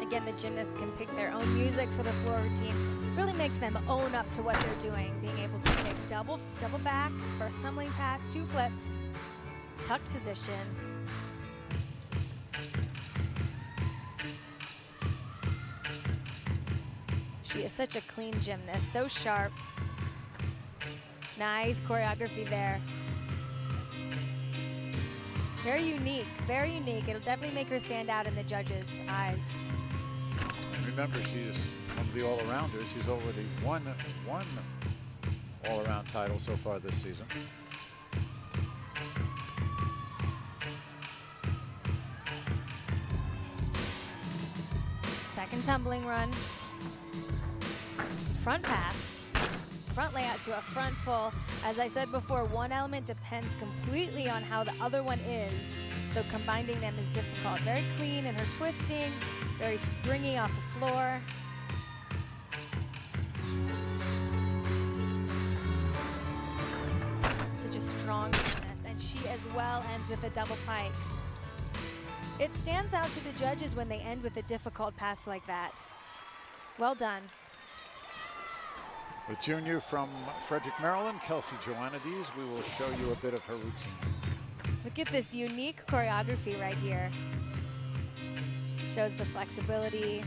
Again, the gymnasts can pick their own music for the floor routine. Really makes them own up to what they're doing. Being able to take double back, first tumbling pass, 2 flips, tucked position. She is such a clean gymnast, so sharp. Nice choreography there. Very unique, very unique. It'll definitely make her stand out in the judges' eyes. And remember, she's one of the all-arounders. She's already won one all-around title so far this season. Second tumbling run. Front pass. Front layout to a front full. As I said before, one element depends completely on how the other one is. So combining them is difficult. Very clean in her twisting, very springy off the floor. Such a strong gymnast, and she as well ends with a double pike. It stands out to the judges when they end with a difficult pass like that. Well done. The junior from Frederick, Maryland, Kelsey Joannidis, we will show you a bit of her routine. Look at this unique choreography right here. Shows the flexibility,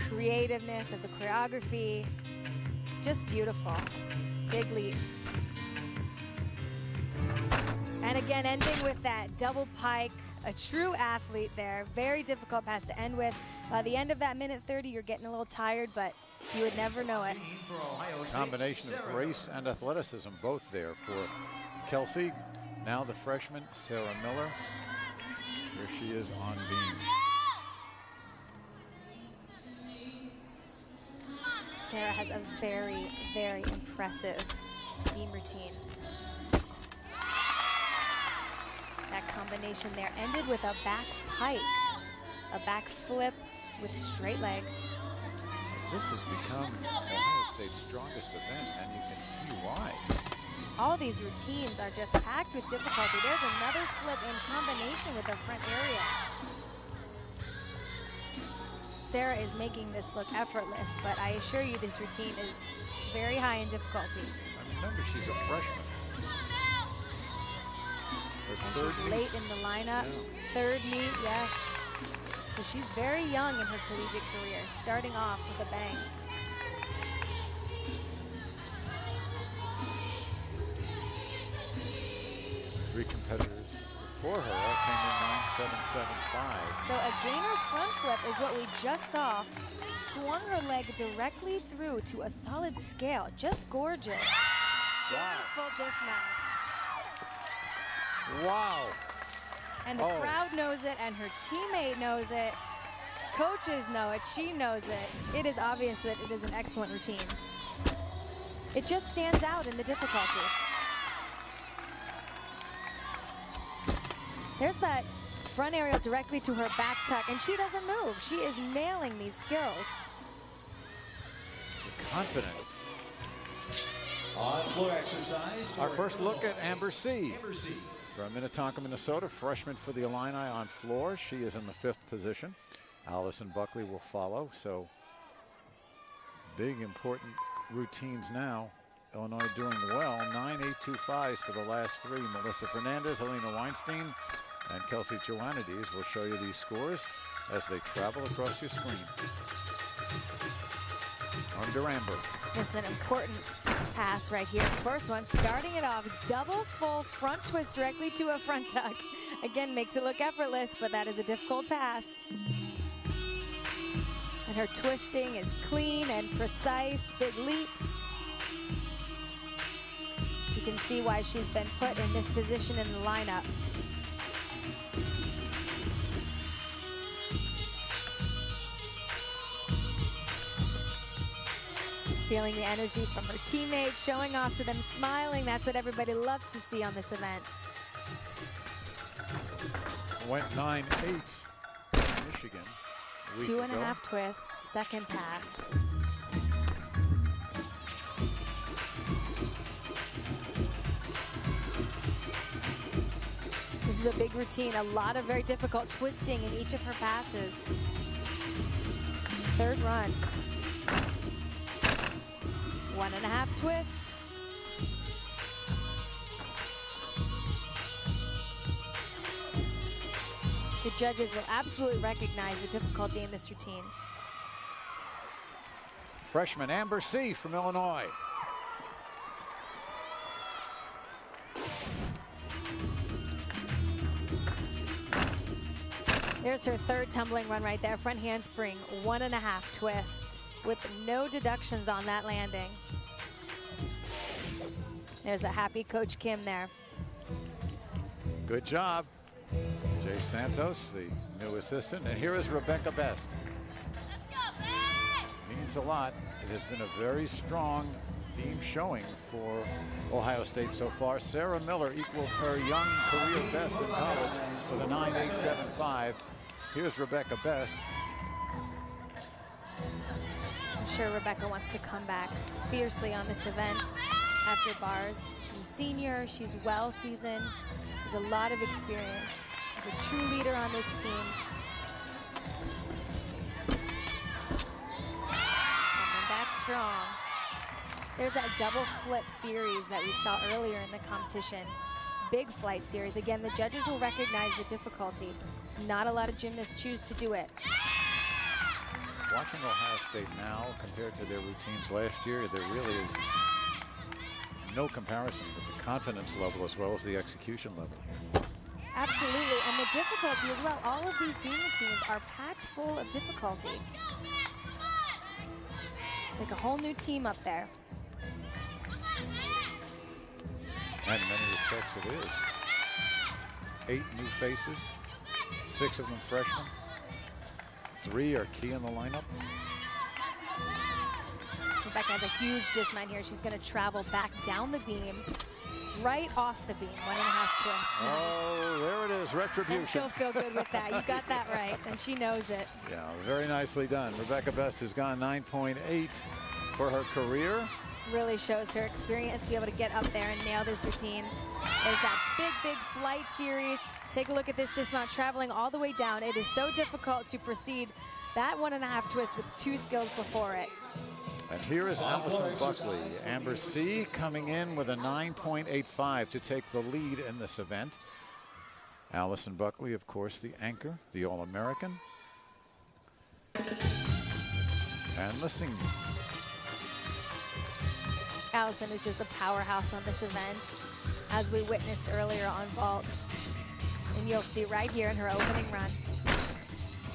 creativeness of the choreography. Just beautiful. Big leaps. And again, ending with that double pike. A true athlete there. Very difficult pass to end with. By the end of that minute 30, you're getting a little tired, but you would never know it. Combination of grace and athleticism, both there for Kelsey. Now the freshman, Sarah Miller. Here she is on beam. Sarah has a very, very impressive beam routine. That combination there ended with a back pike, a back flip with straight legs. This has become Ohio State's strongest event, and you can see why. All these routines are just packed with difficulty. There's another flip in combination with the front area. Sarah is making this look effortless, but I assure you this routine is very high in difficulty. And remember, she's a freshman. And she's late in the lineup. Yeah. Third meet, yes. So she's very young in her collegiate career, starting off with a bang. Three competitors before her all came in 9.775. So a gainer front flip is what we just saw. Swung her leg directly through to a solid scale. Just gorgeous. Beautiful dismount. Wow. And the crowd knows it, and her teammate knows it. Coaches know it, she knows it. It is obvious that it is an excellent routine. It just stands out in the difficulty. There's that front aerial directly to her back tuck, and she doesn't move. She is nailing these skills. The confidence. On floor exercise. Our first look at Amber C. Amber C. From Minnetonka, Minnesota, freshman for the Illini on floor. She is in the 5th position. Allison Buckley will follow. So big, important routines now. Illinois doing well. 9.825s for the last 3. Melissa Fernandez, Helena Weinstein, and Kelsey Joannidis will show you these scores as they travel across your screen. Under Amber. This is an important pass right here. First one, starting it off, double full front twist directly to a front tuck. Again, makes it look effortless, but that is a difficult pass. And her twisting is clean and precise, big leaps. You can see why she's been put in this position in the lineup. Feeling the energy from her teammates, showing off to them, smiling. That's what everybody loves to see on this event. Went 9-8 Michigan. 2.5 twists, second pass. This is a big routine, a lot of very difficult twisting in each of her passes. Third run. 1.5 twist. The judges will absolutely recognize the difficulty in this routine. Freshman Amber C. from Illinois. There's her third tumbling run right there. Front handspring, 1.5 twists with no deductions on that landing. There's a happy Coach Kim there. Good job. Jay Santos, the new assistant. And here is Rebecca Best. Means a lot. It has been a very strong team showing for Ohio State so far. Sarah Miller equaled her young career best in college with a 9.875. Here's Rebecca Best. I'm sure Rebecca wants to come back fiercely on this event after bars. She's a senior, she's well seasoned, has a lot of experience. She's a true leader on this team. Coming back strong. There's that double flip series that we saw earlier in the competition. Big flight series. Again, the judges will recognize the difficulty. Not a lot of gymnasts choose to do it. Watching Ohio State now compared to their routines last year, there really is no comparison with the confidence level as well as the execution level. Absolutely, and the difficulty as well. All of these beam routines are packed full of difficulty. It's like a whole new team up there. And in many respects it is. 8 new faces, 6 of them freshmen. 3 are key in the lineup. Rebecca has a huge dismount here. She's going to travel back down the beam, right off the beam. 1.5 twists. Oh, there it is, retribution. And she'll feel good with that. You got that right, and she knows it. Yeah, very nicely done. Rebecca Best has gone 9.8 for her career. Really shows her experience to be able to get up there and nail this routine. There's that big flight series. Take a look at this dismount traveling all the way down. It is so difficult to proceed that 1.5 twist with 2 skills before it. And here is Allison Buckley. Amber C. coming in with a 9.85 to take the lead in this event. Allison Buckley, of course, the anchor, the All-American. And the senior. Allison is just a powerhouse on this event, as we witnessed earlier on vault. And you'll see right here in her opening run.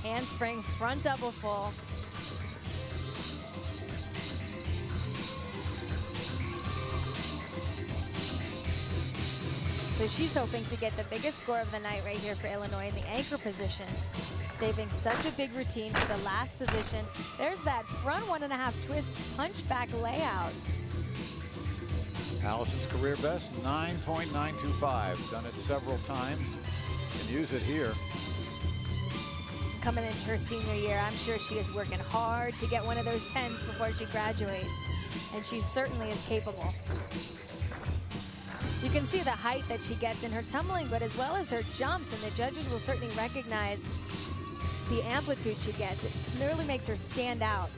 Handspring, front double full. So she's hoping to get the biggest score of the night right here for Illinois in the anchor position. Saving such a big routine for the last position. There's that front 1.5 twist punch back layout. Allison's career best, 9.925. Done it several times. Can use it here. Coming into her senior year, I'm sure she is working hard to get one of those 10s before she graduates. And she certainly is capable. You can see the height that she gets in her tumbling, but as well as her jumps, and the judges will certainly recognize the amplitude she gets. It literally makes her stand out.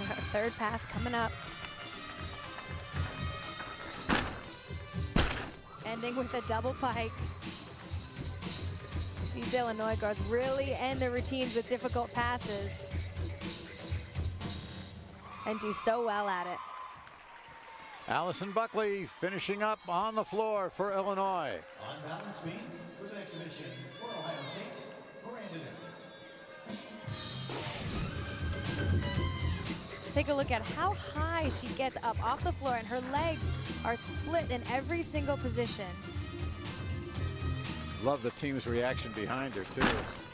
Her third pass coming up. Ending with a double pike. These Illinois girls really end their routines with difficult passes. and do so well at it. Allison Buckley finishing up on the floor for Illinois. On balance beam with an exhibition for Ohio State, Miranda. Take a look at how high she gets up off the floor, and her legs are split in every single position. Love the team's reaction behind her, too.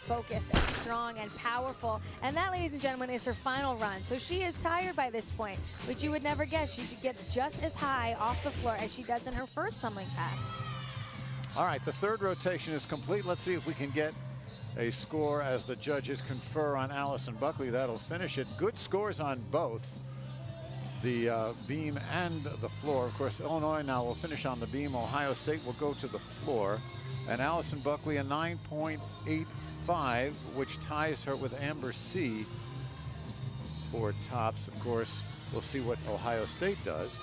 Focused and strong and powerful. And that, ladies and gentlemen, is her final run. So she is tired by this point, which you would never guess. She gets just as high off the floor as she does in her first tumbling pass. All right, the third rotation is complete. Let's see if we can get a score as the judges confer on Allison Buckley. That'll finish it. Good scores on both the beam and the floor. Of course, Illinois now will finish on the beam. Ohio State will go to the floor. And Allison Buckley a 9.85, which ties her with Amber C for tops. Of course, we'll see what Ohio State does.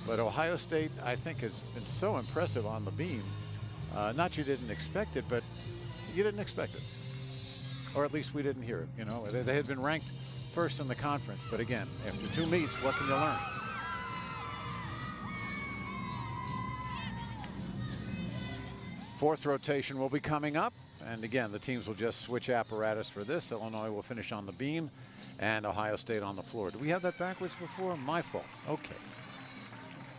But Ohio State, I think, has been so impressive on the beam. Not you didn't expect it, but you didn't expect it. Or at least we didn't hear it. You know, they had been ranked first in the conference. But again, after 2 meets, what can you learn? Fourth rotation will be coming up. And again, the teams will just switch apparatus for this. Illinois will finish on the beam and Ohio State on the floor. Did we have that backwards before? My fault. Okay.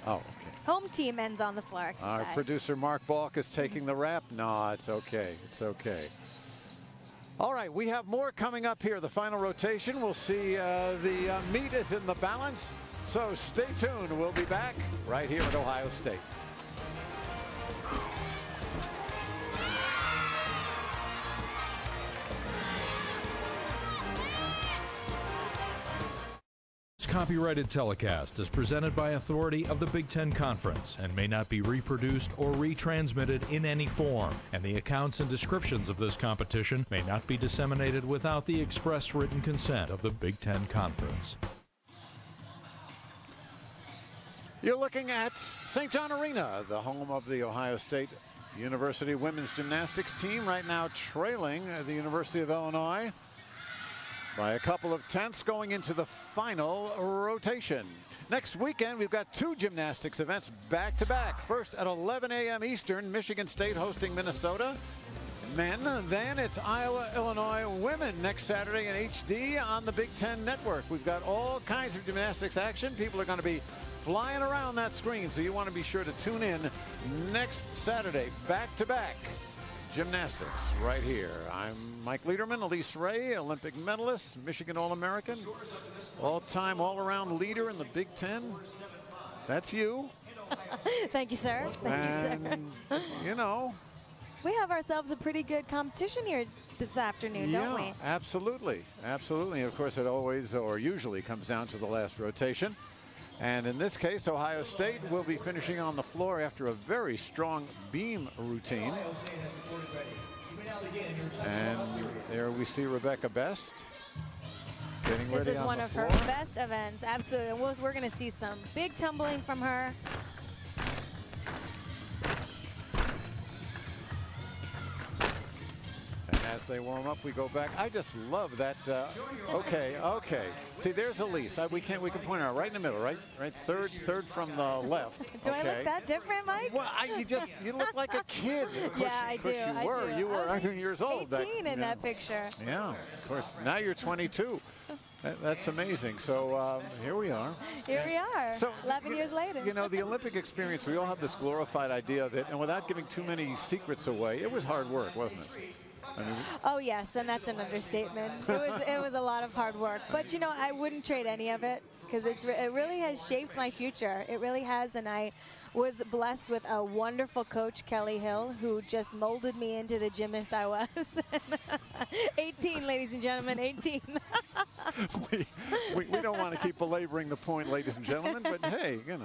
Oh, okay. Home team ends on the floor exercise. Our producer Mark Balk is taking the rap. No, it's okay. It's okay. All right, we have more coming up here. The final rotation. We'll see the meet is in the balance. So stay tuned. We'll be back right here at Ohio State. Copyrighted telecast is presented by authority of the Big Ten Conference and may not be reproduced or retransmitted in any form, and the accounts and descriptions of this competition may not be disseminated without the express written consent of the Big Ten Conference. You're looking at St. John Arena, the home of the Ohio State University women's gymnastics team, right now trailing the University of Illinois by a couple of tenths going into the final rotation. Next weekend, we've got 2 gymnastics events back-to-back. First at 11 a.m. Eastern, Michigan State hosting Minnesota men. Then it's Iowa, Illinois women next Saturday in HD on the Big Ten Network. We've got all kinds of gymnastics action. People are going to be flying around that screen, so you want to be sure to tune in next Saturday, back-to-back. Gymnastics right here. I'm Mike Liederman, Elise Ray, Olympic medalist, Michigan All-American, all-time all-around leader in the Big Ten. That's you. Thank you, sir. Thank you, sir. You know. We have ourselves a pretty good competition here this afternoon, don't we? Absolutely. Absolutely. Of course, it always or usually comes down to the last rotation. And in this case, Ohio State will be finishing on the floor after a very strong beam routine. And there we see Rebecca Best getting ready on the floor. This is one of her best events, absolutely. And we're going to see some big tumbling from her. As they warm up, we go back. I just love that. Okay. See, there's Elise. We can point her out right in the middle, right, third from the left. Do I look that different, Mike? Well, you look like a kid. Yeah, I do. You were 18 years old. 18 in that picture. Yeah, of course. Now you're 22. That's amazing. So here we are. Here we are. So 11 years later. You know, the Olympic experience. We all have this glorified idea of it, and without giving too many secrets away, it was hard work, wasn't it? Oh yes, and that's an understatement. It was a lot of hard work, but you know, I wouldn't trade any of it because it really has shaped my future. It really has, and I was blessed with a wonderful coach, Kelly Hill, who just molded me into the gymnast I was. 18, ladies and gentlemen, 18. we don't want to keep belaboring the point, ladies and gentlemen, but hey, you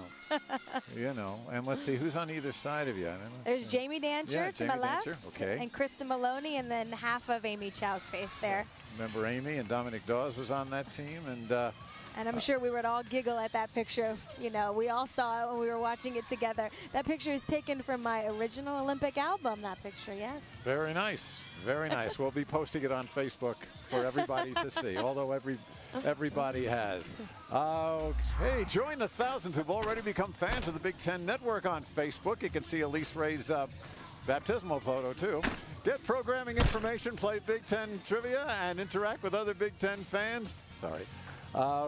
know, and let's see who's on either side of you. There's Jamie Dancher to my left, okay, and Krista Maloney, and then half of Amy Chow's face there. Remember Amy, and Dominic Dawes was on that team, and I'm sure we would all giggle at that picture. You know, we all saw it when we were watching it together. That picture is taken from my original Olympic album, that picture, yes. Very nice. Very nice. We'll be posting it on Facebook for everybody to see. Although Everybody has. Hey, join the thousands who've already become fans of the Big Ten Network on Facebook. You can see Elise Ray's baptismal photo, too. Get programming information, play Big Ten trivia, and interact with other Big Ten fans. Sorry.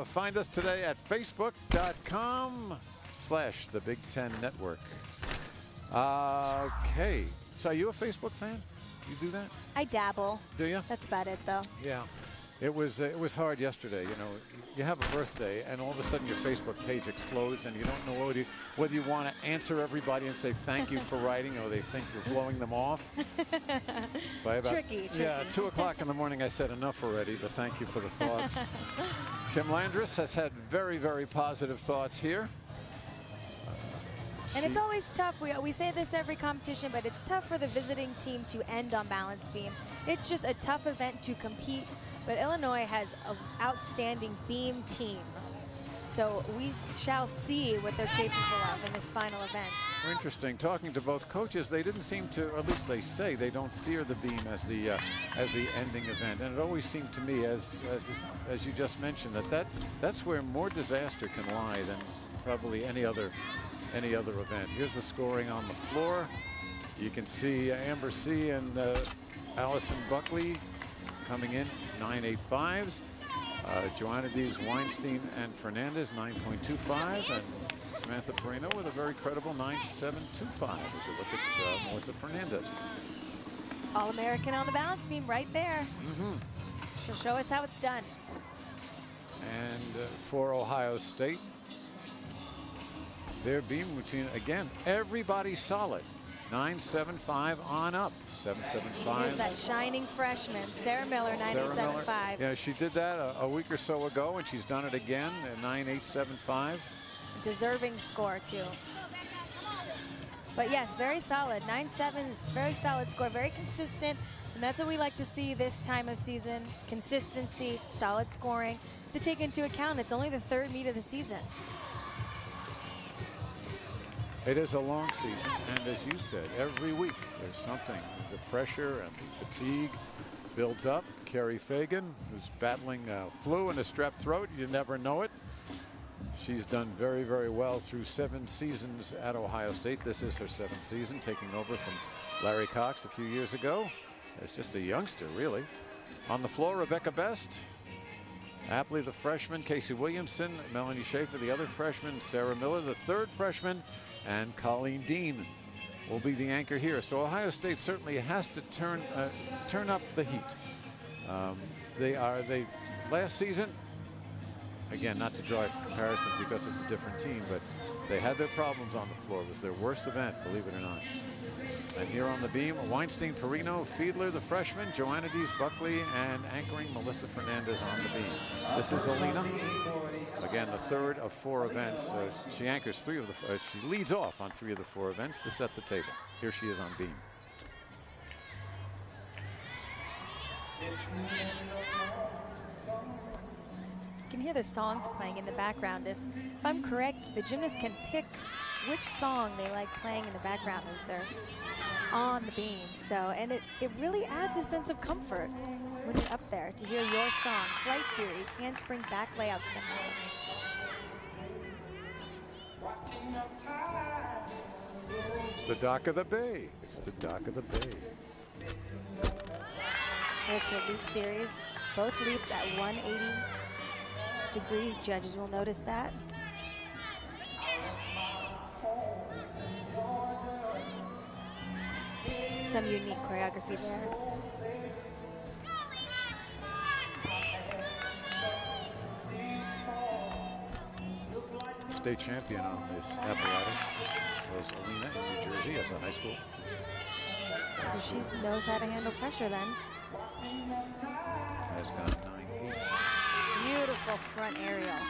Find us today at facebook.com/the Big Ten Network. Okay. So are you a Facebook fan? You do that? I dabble. Do you? That's about it, though. Yeah. It was hard yesterday. You know, you have a birthday, and all of a sudden your Facebook page explodes, and you don't know whether you want to answer everybody and say thank you for writing, or they think you're blowing them off. By about, Tricky. Yeah, 2 o'clock in the morning, I said enough already, but thank you for the thoughts. Kim Landris has had very, very positive thoughts here. And it's always tough. We say this every competition, but it's tough for the visiting team to end on balance beam. It's just a tough event to compete, but Illinois has an outstanding beam team. So we shall see what they're capable of in this final event. Interesting. Talking to both coaches, they didn't seem to, or at least they say, they don't fear the beam as the ending event. And it always seemed to me, as you just mentioned, that's where more disaster can lie than probably any other event. Here's the scoring on the floor. You can see Amber C. and Allison Buckley coming in 9.85s. Joannidis, Weinstein, and Fernandez 9.25, and Samantha Perino with a very credible 9.725 as you look at Melissa Fernandez. All-American on the balance beam right there. She'll show us how it's done. And for Ohio State, their beam routine, again, everybody's solid. 9.75 on up. 7.75. Here's that shining freshman, Sarah Miller, 9.875. Yeah, she did that a week or so ago, and she's done it again at 9.875. Deserving score, too. But yes, very solid. 9.7 is very solid score, very consistent. And that's what we like to see this time of season. Consistency, solid scoring. To take into account, it's only the third meet of the season. It is a long season, and as you said, every week there's something. The pressure and the fatigue builds up. Carrie Fagan, who's battling flu and a strep throat, you never know it. She's done very, very well through 7 seasons at Ohio State. This is her 7th season, taking over from Larry Cox a few years ago. As just a youngster, really. On the floor, Rebecca Best. Apley, the freshman. Casey Williamson. Melanie Schaefer, the other freshman. Sarah Miller, the third freshman. And Colleen Dean will be the anchor here. So Ohio State certainly has to turn up the heat. Last season, again, not to draw comparisons because it's a different team, but they had their problems on the floor. It was their worst event, believe it or not. And here on the beam, Weinstein, Perino, Fiedler, the freshman, Joannidis, Buckley, and anchoring Melissa Fernandez on the beam. This is Alina. Again, the third of 4 events. She anchors 3 of the. She leads off on 3 of the 4 events to set the table. Here she is on beam. You can hear the songs playing in the background. If I'm correct, the gymnasts can pick which song they like playing in the background as they're on the beam. So, and it really adds a sense of comfort when you're up there to hear your song. Flight Series, handspring back layouts to home. It's the dock of the bay. It's the dock of the bay. There's her loop series. Both leaps at 180 degrees. Judges will notice that. Some unique choreography there. State champion on this apparatus was Alina in New Jersey as a high school. So she knows how to handle pressure then. Has gone 9.8. Beautiful front aerial.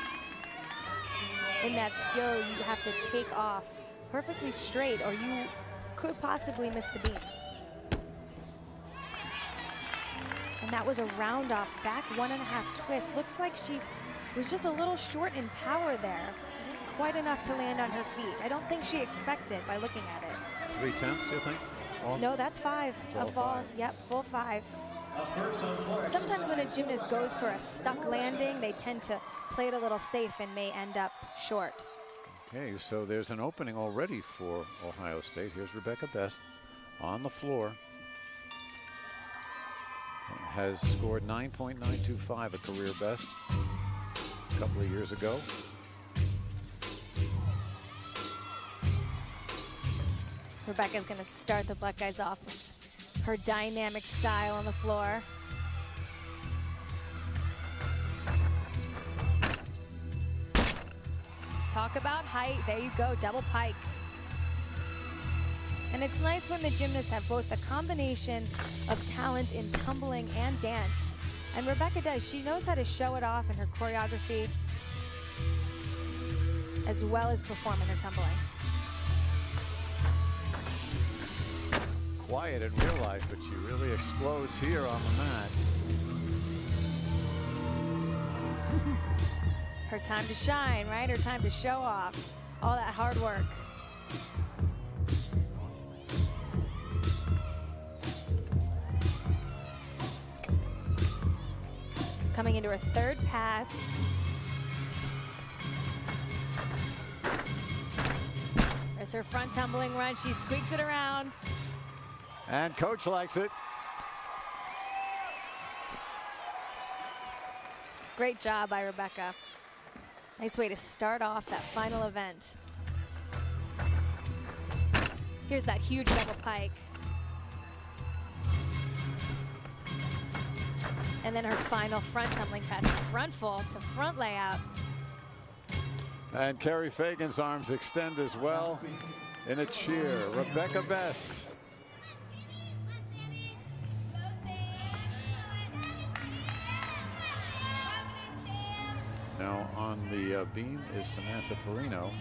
In that skill, you have to take off perfectly straight or you could possibly miss the beam. And that was a round off back 1.5 twist. Looks like she was just a little short in power there. Quite enough to land on her feet. I don't think she expected by looking at it. 3/10, you think? No, that's 5. A fall. 5. Yep, full 5. Sometimes when a gymnast goes for a stuck landing, they tend to play it a little safe and may end up short. Okay, so there's an opening already for Ohio State. Here's Rebecca Best on the floor. Has scored 9.925, a career best, a couple of years ago. Rebecca's going to start the Buckeyes off with her dynamic style on the floor. Talk about height. There you go, double pike. And it's nice when the gymnasts have both a combination of talent in tumbling and dance. And Rebecca does. She knows how to show it off in her choreography as well as perform in her tumbling. Quiet in real life, but she really explodes here on the mat. Her time to shine, right? Her time to show off all that hard work. Coming into her third pass. There's her front tumbling run. She squeaks it around. And coach likes it. Great job by Rebecca. Nice way to start off that final event. Here's that huge double pike. And then her final front tumbling pass, front full to front layout. And Carrie Fagan's arms extend as well in a cheer. Rebecca Best. Now on the beam is Samantha Perino.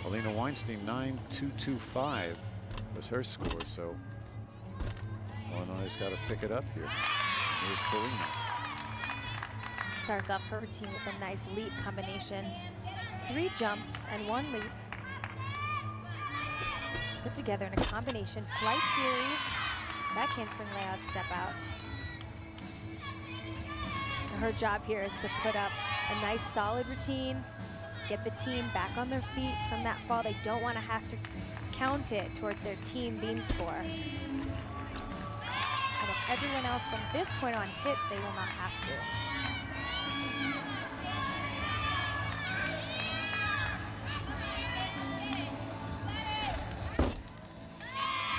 Alina Weinstein, 9.225 was her score, so Illinois has got to pick it up here. Here's Perino. Starts off her routine with a nice leap combination. 3 jumps and 1 leap. Put together in a combination flight series. Back handspring layout, step out. And her job here is to put up a nice solid routine, get the team back on their feet from that fall. They don't want to have to count it towards their team beam score. And if everyone else from this point on hits, they will not have to.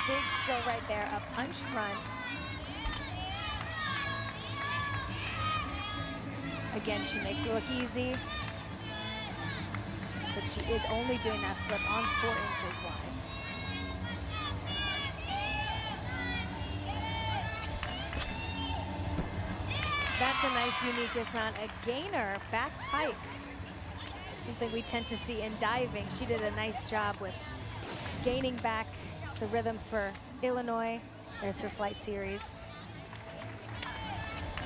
Big skill right there, a punch front. Again, she makes it look easy, but she is only doing that flip on 4 inches wide. That's a nice unique dismount, a gainer back pike. Something we tend to see in diving. She did a nice job with gaining back the rhythm for Illinois. There's her flight series.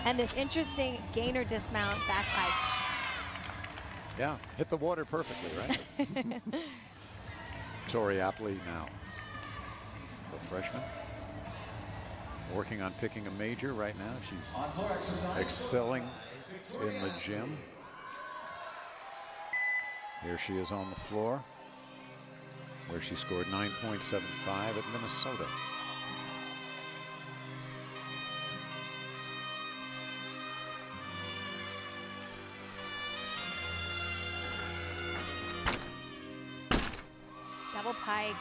And this interesting gainer dismount back pike. Yeah, hit the water perfectly, right? Tori Apley now, the freshman, working on picking a major right now. She's excelling in the gym. Here she is on the floor, where she scored 9.75 at Minnesota. Double pike.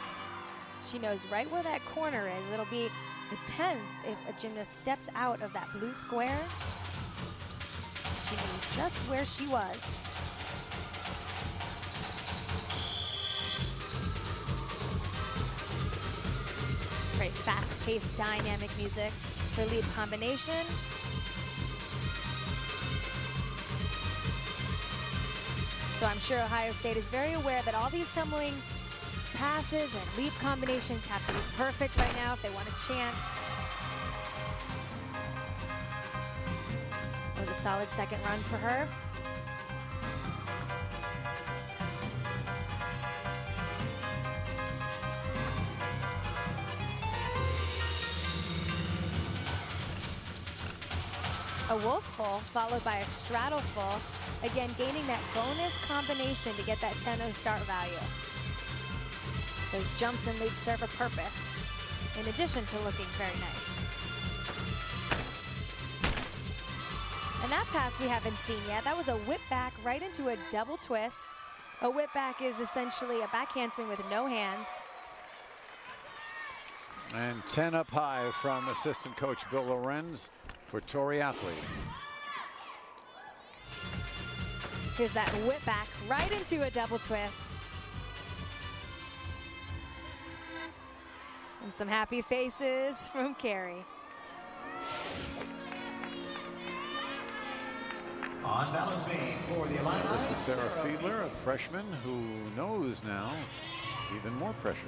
She knows right where that corner is. It'll be a 10th if a gymnast steps out of that blue square. She knew just where she was. Great fast-paced, dynamic music. Her lead combination. So I'm sure Ohio State is very aware that all these tumbling passes and leap combinations have to be perfect right now if they want a chance. It was a solid second run for her. a wolf full followed by a straddle full. Again, gaining that bonus combination to get that 10-0 start value. Those jumps and leaps serve a purpose, in addition to looking very nice. And that pass we haven't seen yet. That was a whip back right into a double twist. A whip back is essentially a back handspring with no hands. And 10 up high from assistant coach Bill Lorenz for Tori Apley. Here's that whip back right into a double twist. And some happy faces from Carrie. On balance beam for the Illini. This is Sarah Fiedler, a freshman who knows now even more pressure.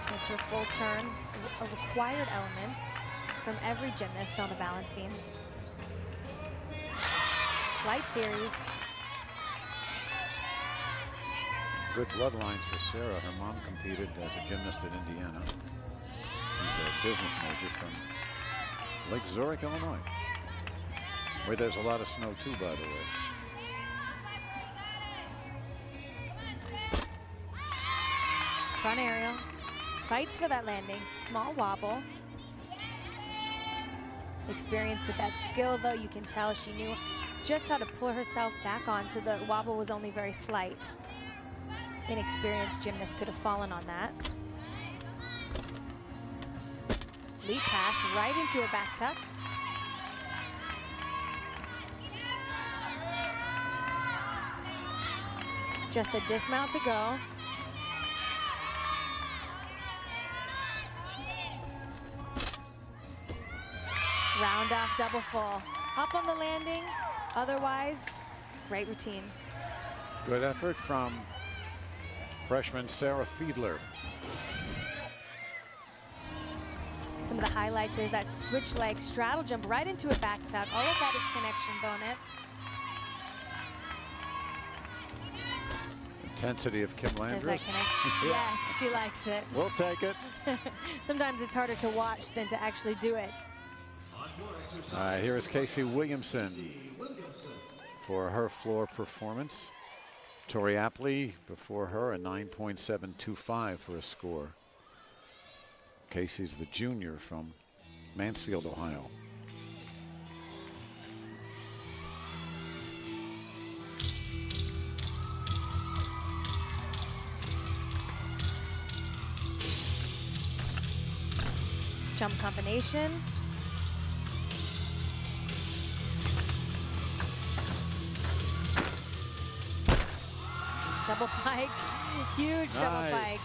Here's her full turn, a required element from every gymnast on the balance beam. Light series. Good bloodlines for Sarah. Her mom competed as a gymnast at Indiana. She's a business major from Lake Zurich, Illinois, where there's a lot of snow too, by the way. Front aerial. Fights for that landing. Small wobble. Experience with that skill, though. You can tell she knew just how to pull herself back on, so the wobble was only very slight. Inexperienced gymnast could have fallen on that. Leap pass right into a back tuck. Just a dismount to go. Round off double full. Up on the landing. Otherwise, great routine. Good effort from freshman Sarah Fiedler. Some of the highlights, there's that switch leg straddle jump right into a back tuck. All of that is connection bonus. Intensity of Kim There's Landris. that connection. Yes, she likes it. We'll take it. Sometimes it's harder to watch than to actually do it. All right, here is Casey Williamson for her floor performance. Tori Apley before her, a 9.725 for a score. Casey's the junior from Mansfield, Ohio. Jump combination. Double pike, huge double pike.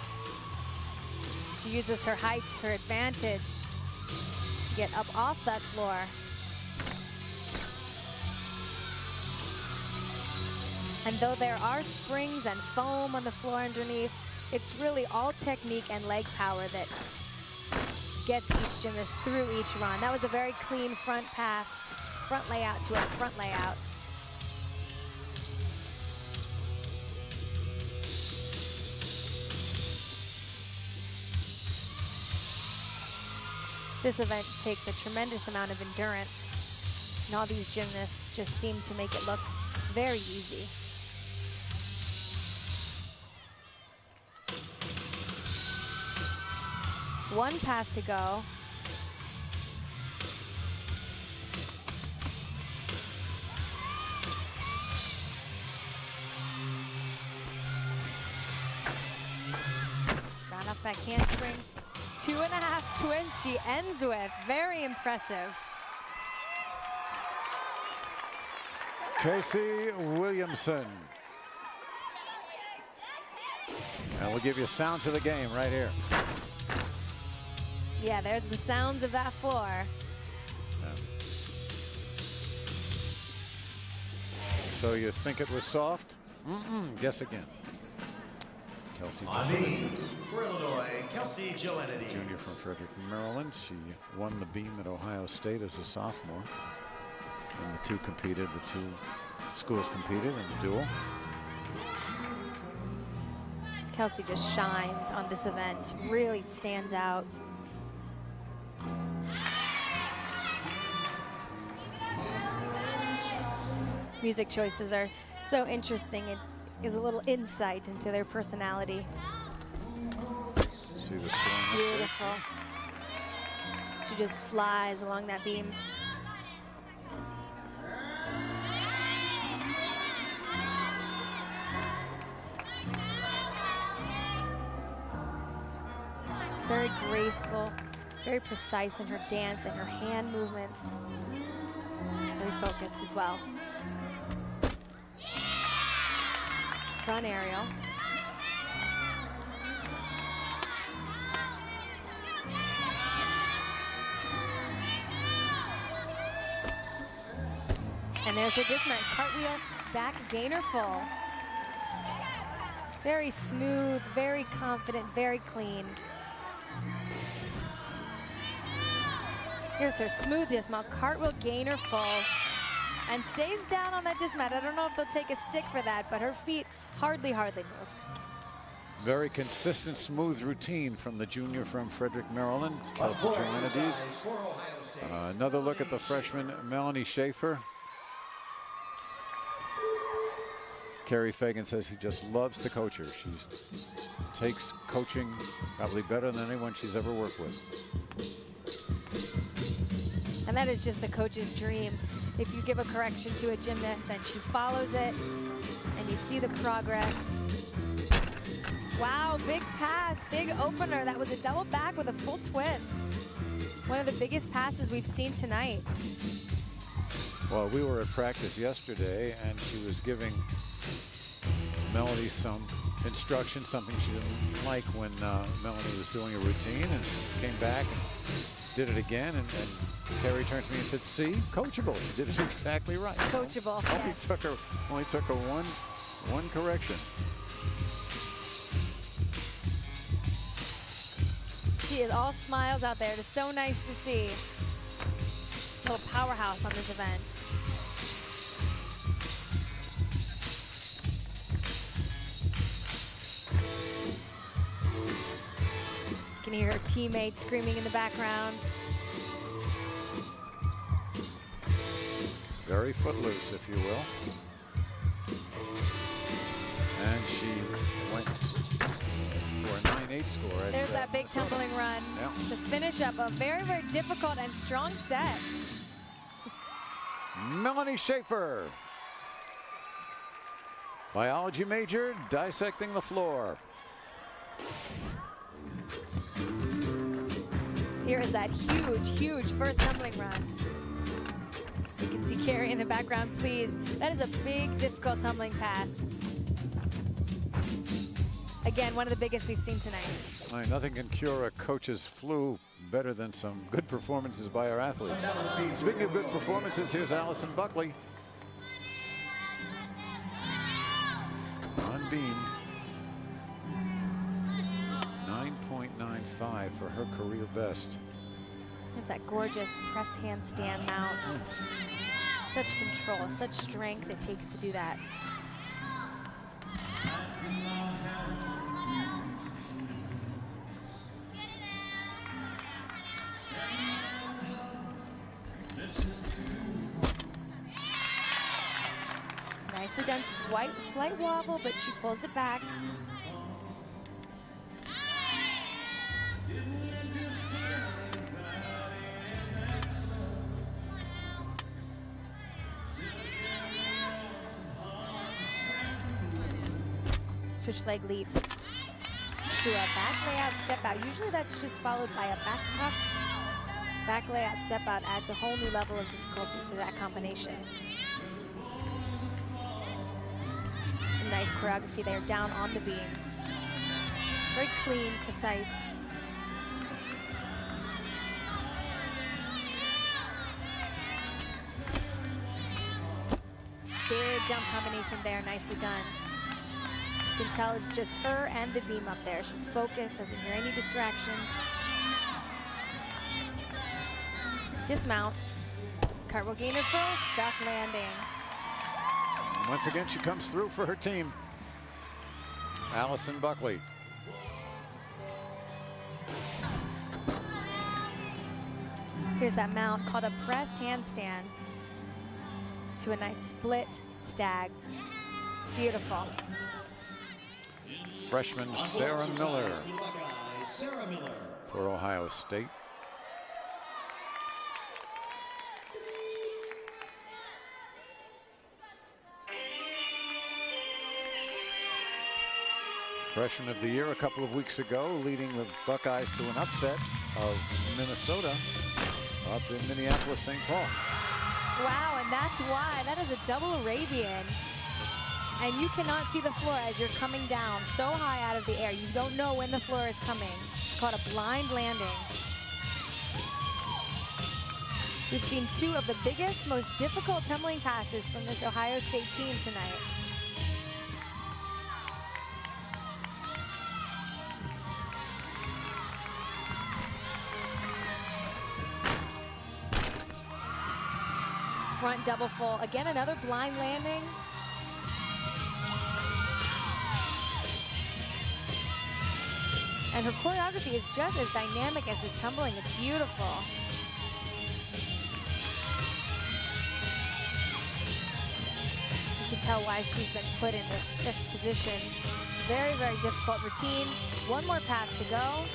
She uses her height, her advantage to get up off that floor. And though there are springs and foam on the floor underneath, it's really all technique and leg power that gets each gymnast through each run. That was a very clean front pass, front layout to a front layout. This event takes a tremendous amount of endurance, and all these gymnasts just seem to make it look very easy. One pass to go. Round off back handspring. 2.5 twins she ends with. Very impressive. Casey Williamson. And we'll give you sounds of the game right here. Yeah, there's the sounds of that floor. So you think it was soft? Guess again. Kelsey On beams for Illinois, Kelsey Joannity. Junior from Frederick, Maryland. She won the beam at Ohio State as a sophomore. And the two schools competed in the duel. Kelsey just shines on this event, really stands out. Music choices are so interesting. It is a little insight into their personality. See the scoring. Beautiful. She just flies along that beam. Very graceful, very precise in her dance and her hand movements. Very focused as well. Front aerial. And there's her dismount, cartwheel, back gainer full. Very smooth, very confident, very clean. Here's her smooth dismount, cartwheel gainer full, and stays down on that dismount. I don't know if they'll take a stick for that, but her feet hardly moved. Very consistent, smooth routine from the junior from Frederick, Maryland, Kelsey Joannides. Another look at the freshman, Melanie Schaefer. Carrie Fagan says she just loves to coach her. She takes coaching probably better than anyone she's ever worked with. And that is just a coach's dream. If you give a correction to a gymnast and she follows it and you see the progress. Wow, big pass, big opener. That was a double back with a full twist. One of the biggest passes we've seen tonight. Well, we were at practice yesterday and she was giving Melanie some instruction, something she didn't like when Melanie was doing a routine, and came back and did it again, and Terry turned to me and said, see, coachable. She did it exactly right. Coachable, yes. Only took her one correction. She is all smiles out there. It is so nice to see. Little powerhouse on this event. You can hear her teammates screaming in the background. Very footloose, if you will. And she went for a 9-8 score. There's that big tumbling run to finish up a very, very difficult and strong set. Melanie Schaefer, biology major, dissecting the floor. Here is that huge, huge first tumbling run. You can see Carrie in the background, please. That is a big, difficult tumbling pass. Again, one of the biggest we've seen tonight. Nothing can cure a coach's flu better than some good performances by our athletes. Speaking of good performances, here's Allison Buckley. On beam. 9.95 for her career best. There's that gorgeous press handstand mount. Such control, such strength it takes to do that. Nicely done, slight wobble, but she pulls it back. Switch leg leap to a back layout step out. Usually that's just followed by a back tuck. Back layout step out adds a whole new level of difficulty to that combination. Some nice choreography there down on the beam. Very clean, precise. Big jump combination there, nicely done. You can tell it's just her and the beam up there. She's focused, doesn't hear any distractions. Dismount. Cartwheel gainer full, stuck landing. And once again, she comes through for her team. Allison Buckley. Here's that mount called a press handstand to a nice split stagged. Beautiful. Freshman Sarah Miller for Ohio State. Freshman of the year a couple of weeks ago, leading the Buckeyes to an upset of Minnesota up in Minneapolis, St. Paul. Wow, and that's why. That is a double Arabian. And you cannot see the floor as you're coming down so high out of the air. You don't know when the floor is coming. It's called a blind landing. We've seen two of the biggest, most difficult tumbling passes from this Ohio State team tonight. Front double full. Again, another blind landing. And her choreography is just as dynamic as her tumbling. It's beautiful. You can tell why she's been put in this 5th position. Very, very difficult routine. One more pass to go.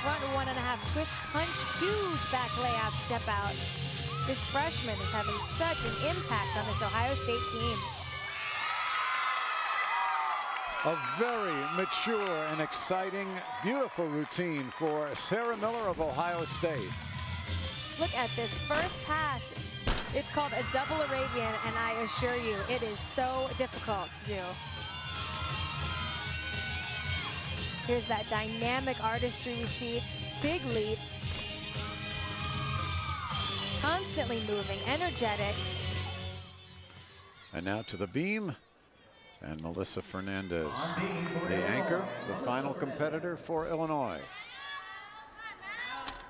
Front 1.5 twist punch, huge back layout step out. This freshman is having such an impact on this Ohio State team. A very mature and exciting, beautiful routine for Sarah Miller of Ohio State. Look at this first pass. It's called a double Arabian, and I assure you, it is so difficult to do. Here's that dynamic artistry we see. Big leaps. Constantly moving, energetic. And now to the beam. And Melissa Fernandez, the anchor, the final competitor for Illinois.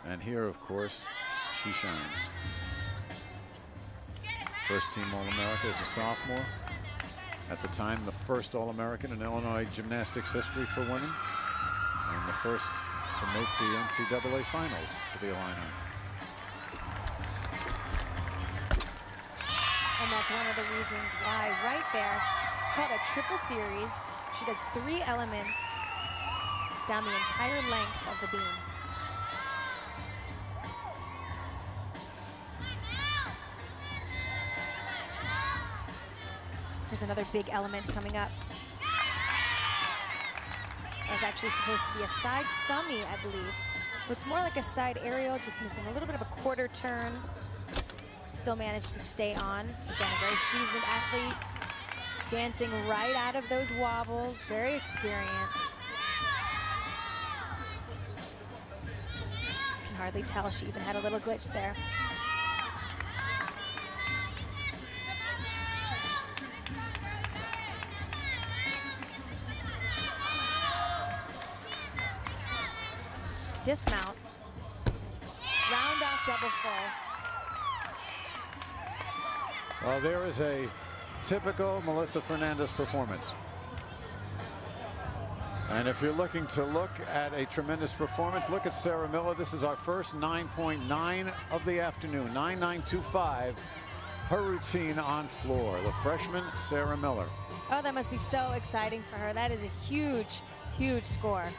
And here, of course, she shines. First team All-America as a sophomore. At the time, the first All-American in Illinois gymnastics history for women. And the first to make the NCAA finals for the Illini. And that's one of the reasons why right there, it's called a triple series. She does 3 elements down the entire length of the beam. There's another big element coming up. That was actually supposed to be a side summy, I believe. Looked more like a side aerial, just missing a little bit of a quarter turn. Still managed to stay on. Again, a very seasoned athlete. Dancing right out of those wobbles, very experienced. You can hardly tell she even had a little glitch there. Dismount. Round off double full. Well, there is a typical Melissa Fernandez performance. And if you're looking to look at a tremendous performance, look at Sarah Miller. This is our first 9.9 of the afternoon, 9.925. Her routine on floor, the freshman Sarah Miller. Oh, that must be so exciting for her. That is a huge, huge score.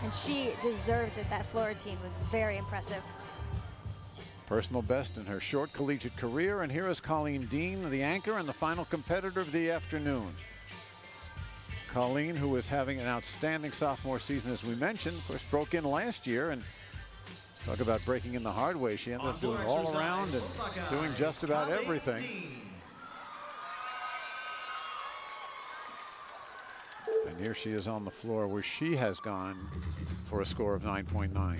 And she deserves it. That floor routine was very impressive. Personal best in her short collegiate career. And here is Colleen Dean, the anchor and the final competitor of the afternoon. Colleen, who is having an outstanding sophomore season, as we mentioned, of course, broke in last year. And talk about breaking in the hard way. She ended up doing all around and doing just about everything. And here she is on the floor where she has gone for a score of 9.9.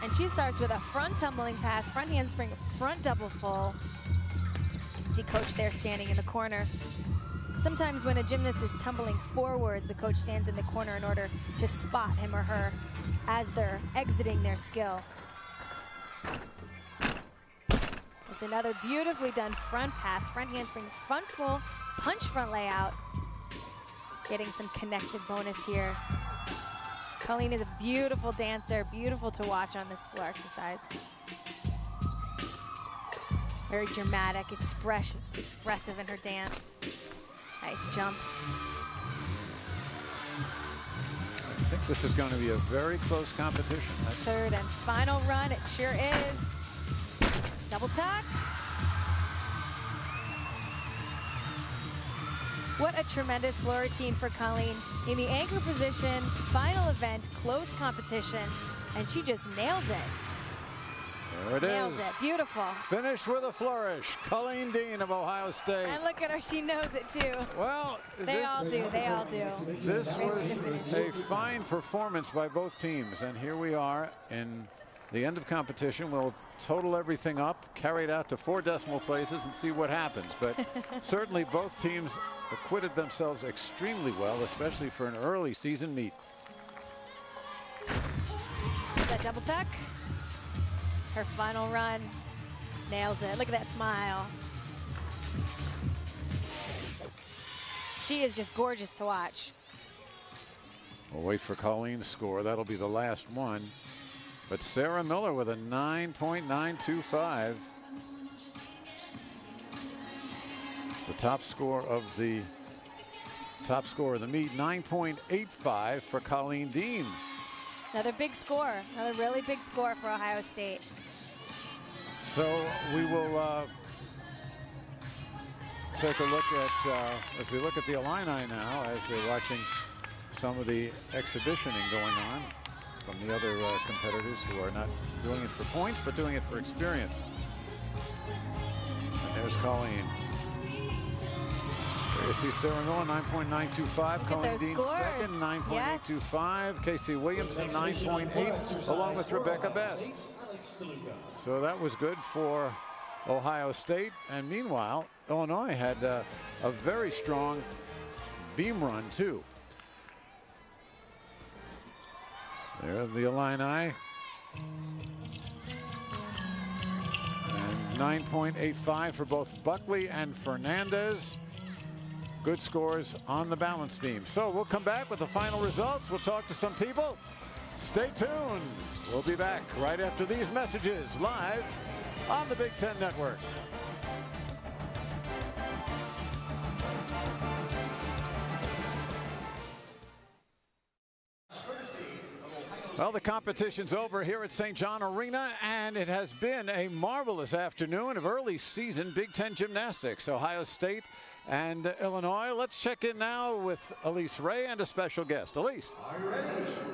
And she starts with a front tumbling pass, front handspring, front double full. see Coach there standing in the corner. Sometimes when a gymnast is tumbling forwards, the coach stands in the corner in order to spot him or her as they're exiting their skill. It's another beautifully done front pass, front handspring, front full, punch front layout. Getting some connected bonus here. Colleen is a beautiful dancer, beautiful to watch on this floor exercise. Very dramatic, expressive in her dance. Nice jumps. I think this is going to be a very close competition. Third and final run, it sure is. Double tuck. What a tremendous floor routine for Colleen. In the anchor position, final event, close competition, and she just nails it. There it Nails is. it. Beautiful. Finish with a flourish. Colleen Dean of Ohio State. And look at her. She knows it, too. Well, They all do. They all do. This was a fine performance by both teams. And here we are in the end of competition. We'll total everything up, carry it out to 4 decimal places, and see what happens. But certainly both teams acquitted themselves extremely well, especially for an early season meet. That double tuck. Her final run. Nails it. Look at that smile. She is just gorgeous to watch. We'll wait for Colleen's score. That'll be the last one. But Sarah Miller with a 9.925. The top score of the meet, 9.85 for Colleen Dean. Another big score. Another really big score for Ohio State. So we will take a look at, as we look at the Illini now, as they're watching some of the exhibitioning going on from the other competitors who are not doing it for points, but doing it for experience. And there's Colleen. There you see Sarah Miller, 9.925. Colleen Dean second, 9.825. Casey Williamson, 9.8, along with Rebecca Best. So that was good for Ohio State. And meanwhile, Illinois had a very strong beam run, too. There the Illini. And 9.85 for both Buckley and Fernandez. Good scores on the balance beam. So we'll come back with the final results. We'll talk to some people. Stay tuned. We'll be back right after these messages live on the Big Ten Network. Well, the competition's over here at St. John Arena, and it has been a marvelous afternoon of early season Big Ten gymnastics. Ohio State and Illinois. Let's check in now with Elise Ray and a special guest. Elise.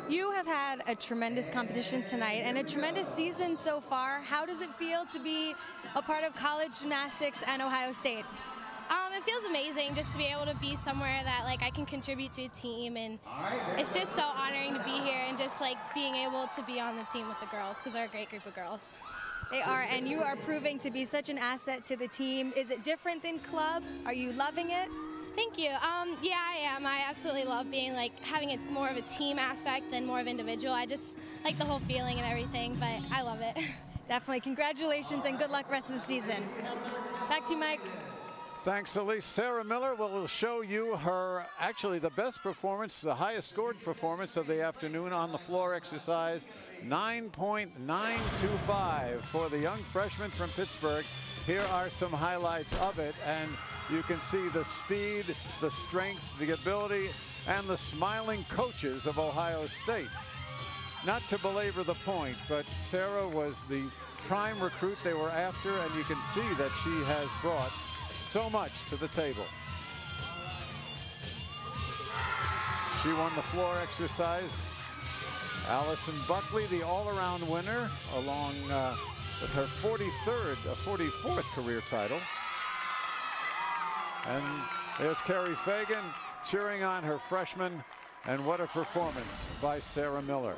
You have had a tremendous competition tonight and a tremendous season so far. How does it feel to be a part of college gymnastics and Ohio State? It feels amazing just to be able to be somewhere that I can contribute to a team, and it's just so honoring to be here and just being able to be on the team with the girls, because they're a great group of girls. They are, and you are proving to be such an asset to the team. Is it different than club? Are you loving it? Thank you. Yeah, I am. I absolutely love being having more of a team aspect than more of individual. I just like the whole feeling and everything, but I love it. Definitely. Congratulations and good luck rest of the season. Back to you, Mike. Thanks, Elise. Sarah Miller will show you her, actually the best performance, the highest scored performance of the afternoon on the floor exercise, 9.925 for the young freshman from Pittsburgh. Here are some highlights of it, and you can see the speed, the strength, the ability, and the smiling coaches of Ohio State. Not to belabor the point, but Sarah was the prime recruit they were after, and you can see that she has brought so much to the table. She won the floor exercise. Allison Buckley, the all-around winner, along with her 44th career title. And there's Carrie Fagan cheering on her freshman, and what a performance by Sarah Miller.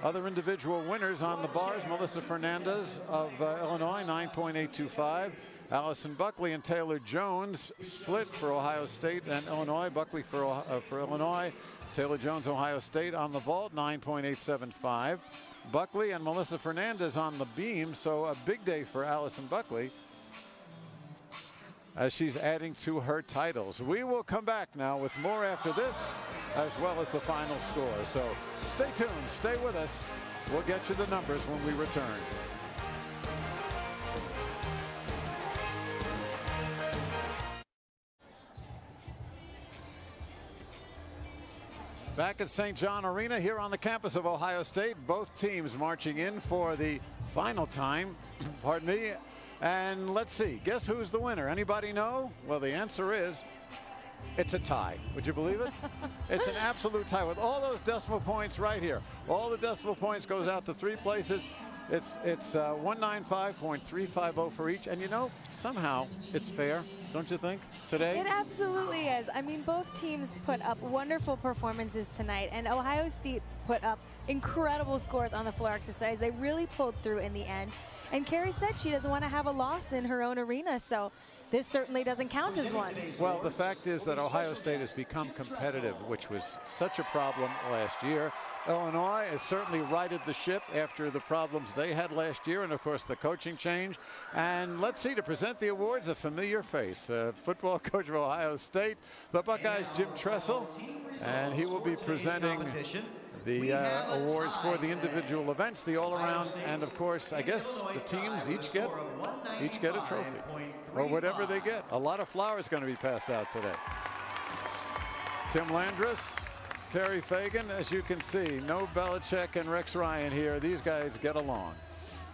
Other individual winners on the bars, Melissa Fernandez of Illinois, 9.825. Allison Buckley and Taylor Jones split for Ohio State and Illinois. Buckley for Illinois. Taylor Jones, Ohio State on the vault, 9.875. Buckley and Melissa Fernandez on the beam, so a big day for Allison Buckley as she's adding to her titles. We will come back now with more after this, as well as the final score. So stay tuned, stay with us. We'll get you the numbers when we return. Back at St. John Arena here on the campus of Ohio State. Both teams marching in for the final time. Pardon me. And let's see. Guess who's the winner? Anybody know? Well, the answer is it's a tie. Would you believe it? It's an absolute tie with all those decimal points right here. All the decimal points goes out to 3 places. It's 195.350 for each. And you know, somehow it's fair, don't you think, today? It absolutely is. I mean, both teams put up wonderful performances tonight, and Ohio State put up incredible scores on the floor exercise. They really pulled through in the end. And Carrie said she doesn't want to have a loss in her own arena, so this certainly doesn't count as one. Well, the fact is that Ohio State has become competitive, which was such a problem last year. Illinois has certainly righted the ship after the problems they had last year, and of course the coaching change. And let's see, to present the awards, a familiar face, the football coach of Ohio State, the Buckeyes' Jim Tressel, and he will be presenting the awards for the individual events, the all-around, and of course, I guess the teams each get a trophy, or whatever they get. A lot of flowers going to be passed out today. Kim Landris, Carrie Fagan, as you can see, no Belichick and Rex Ryan here. These guys get along.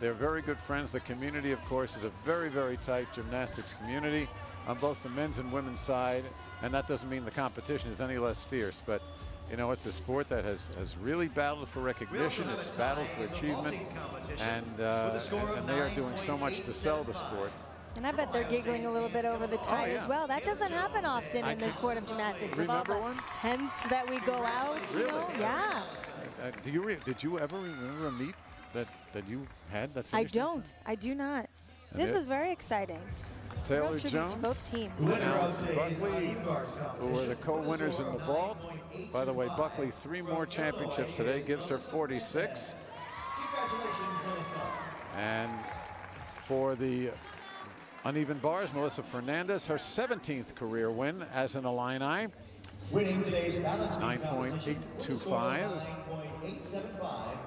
They're very good friends. The community, of course, is a very, very tight gymnastics community on both the men's and women's side, and that doesn't mean the competition is any less fierce, but you know, it's a sport that has really battled for recognition. It's battled for achievement, and they are doing so much to sell the sport. And I bet they're giggling a little bit over the tie as well. That doesn't happen often in the sport of gymnastics. Remember one? Tents that we go out. Really? You know? Yeah. Did you ever remember a meet that you had that I finished? I do not. This is very exciting. Taylor Jones both teams. and Allison Buckley, who were the co-winners in the vault. By the way, Buckley 3 more championships today, gives her 46. And for the uneven bars, Melissa Fernandez, her 17th career win as an Illini. Winning today's 9.825. 9.875.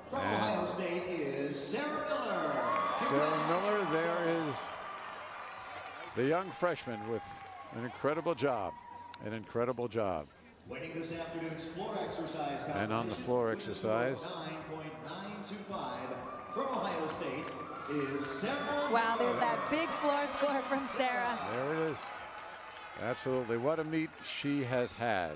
From Ohio State is Sarah Miller. Sarah Miller, there is the young freshman with an incredible job. An incredible job. Winning this afternoon's floor exercise. And on the floor exercise. 9.925 from Ohio State is Sarah. Wow, there's that big floor score from Sarah. There it is. Absolutely. What a meet she has had.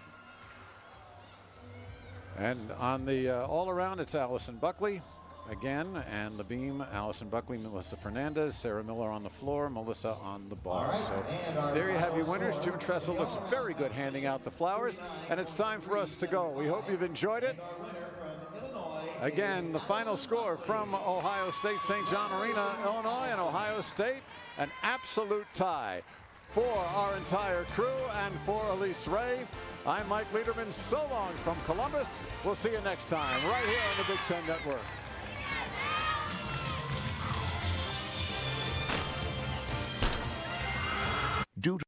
And on the all-around, it's Allison Buckley again, and the beam, Allison Buckley, Melissa Fernandez, Sarah Miller on the floor, Melissa on the bar. Right, so there you have your winners. Jim Tressel looks very good handing out the flowers, and it's time for us to go. We hope you've enjoyed it. Again, the final score from Ohio State, St. John Arena, Illinois, and Ohio State, an absolute tie for our entire crew and for Elise Ray. I'm Mike Lederman. So long from Columbus. We'll see you next time right here on the Big Ten Network. Due to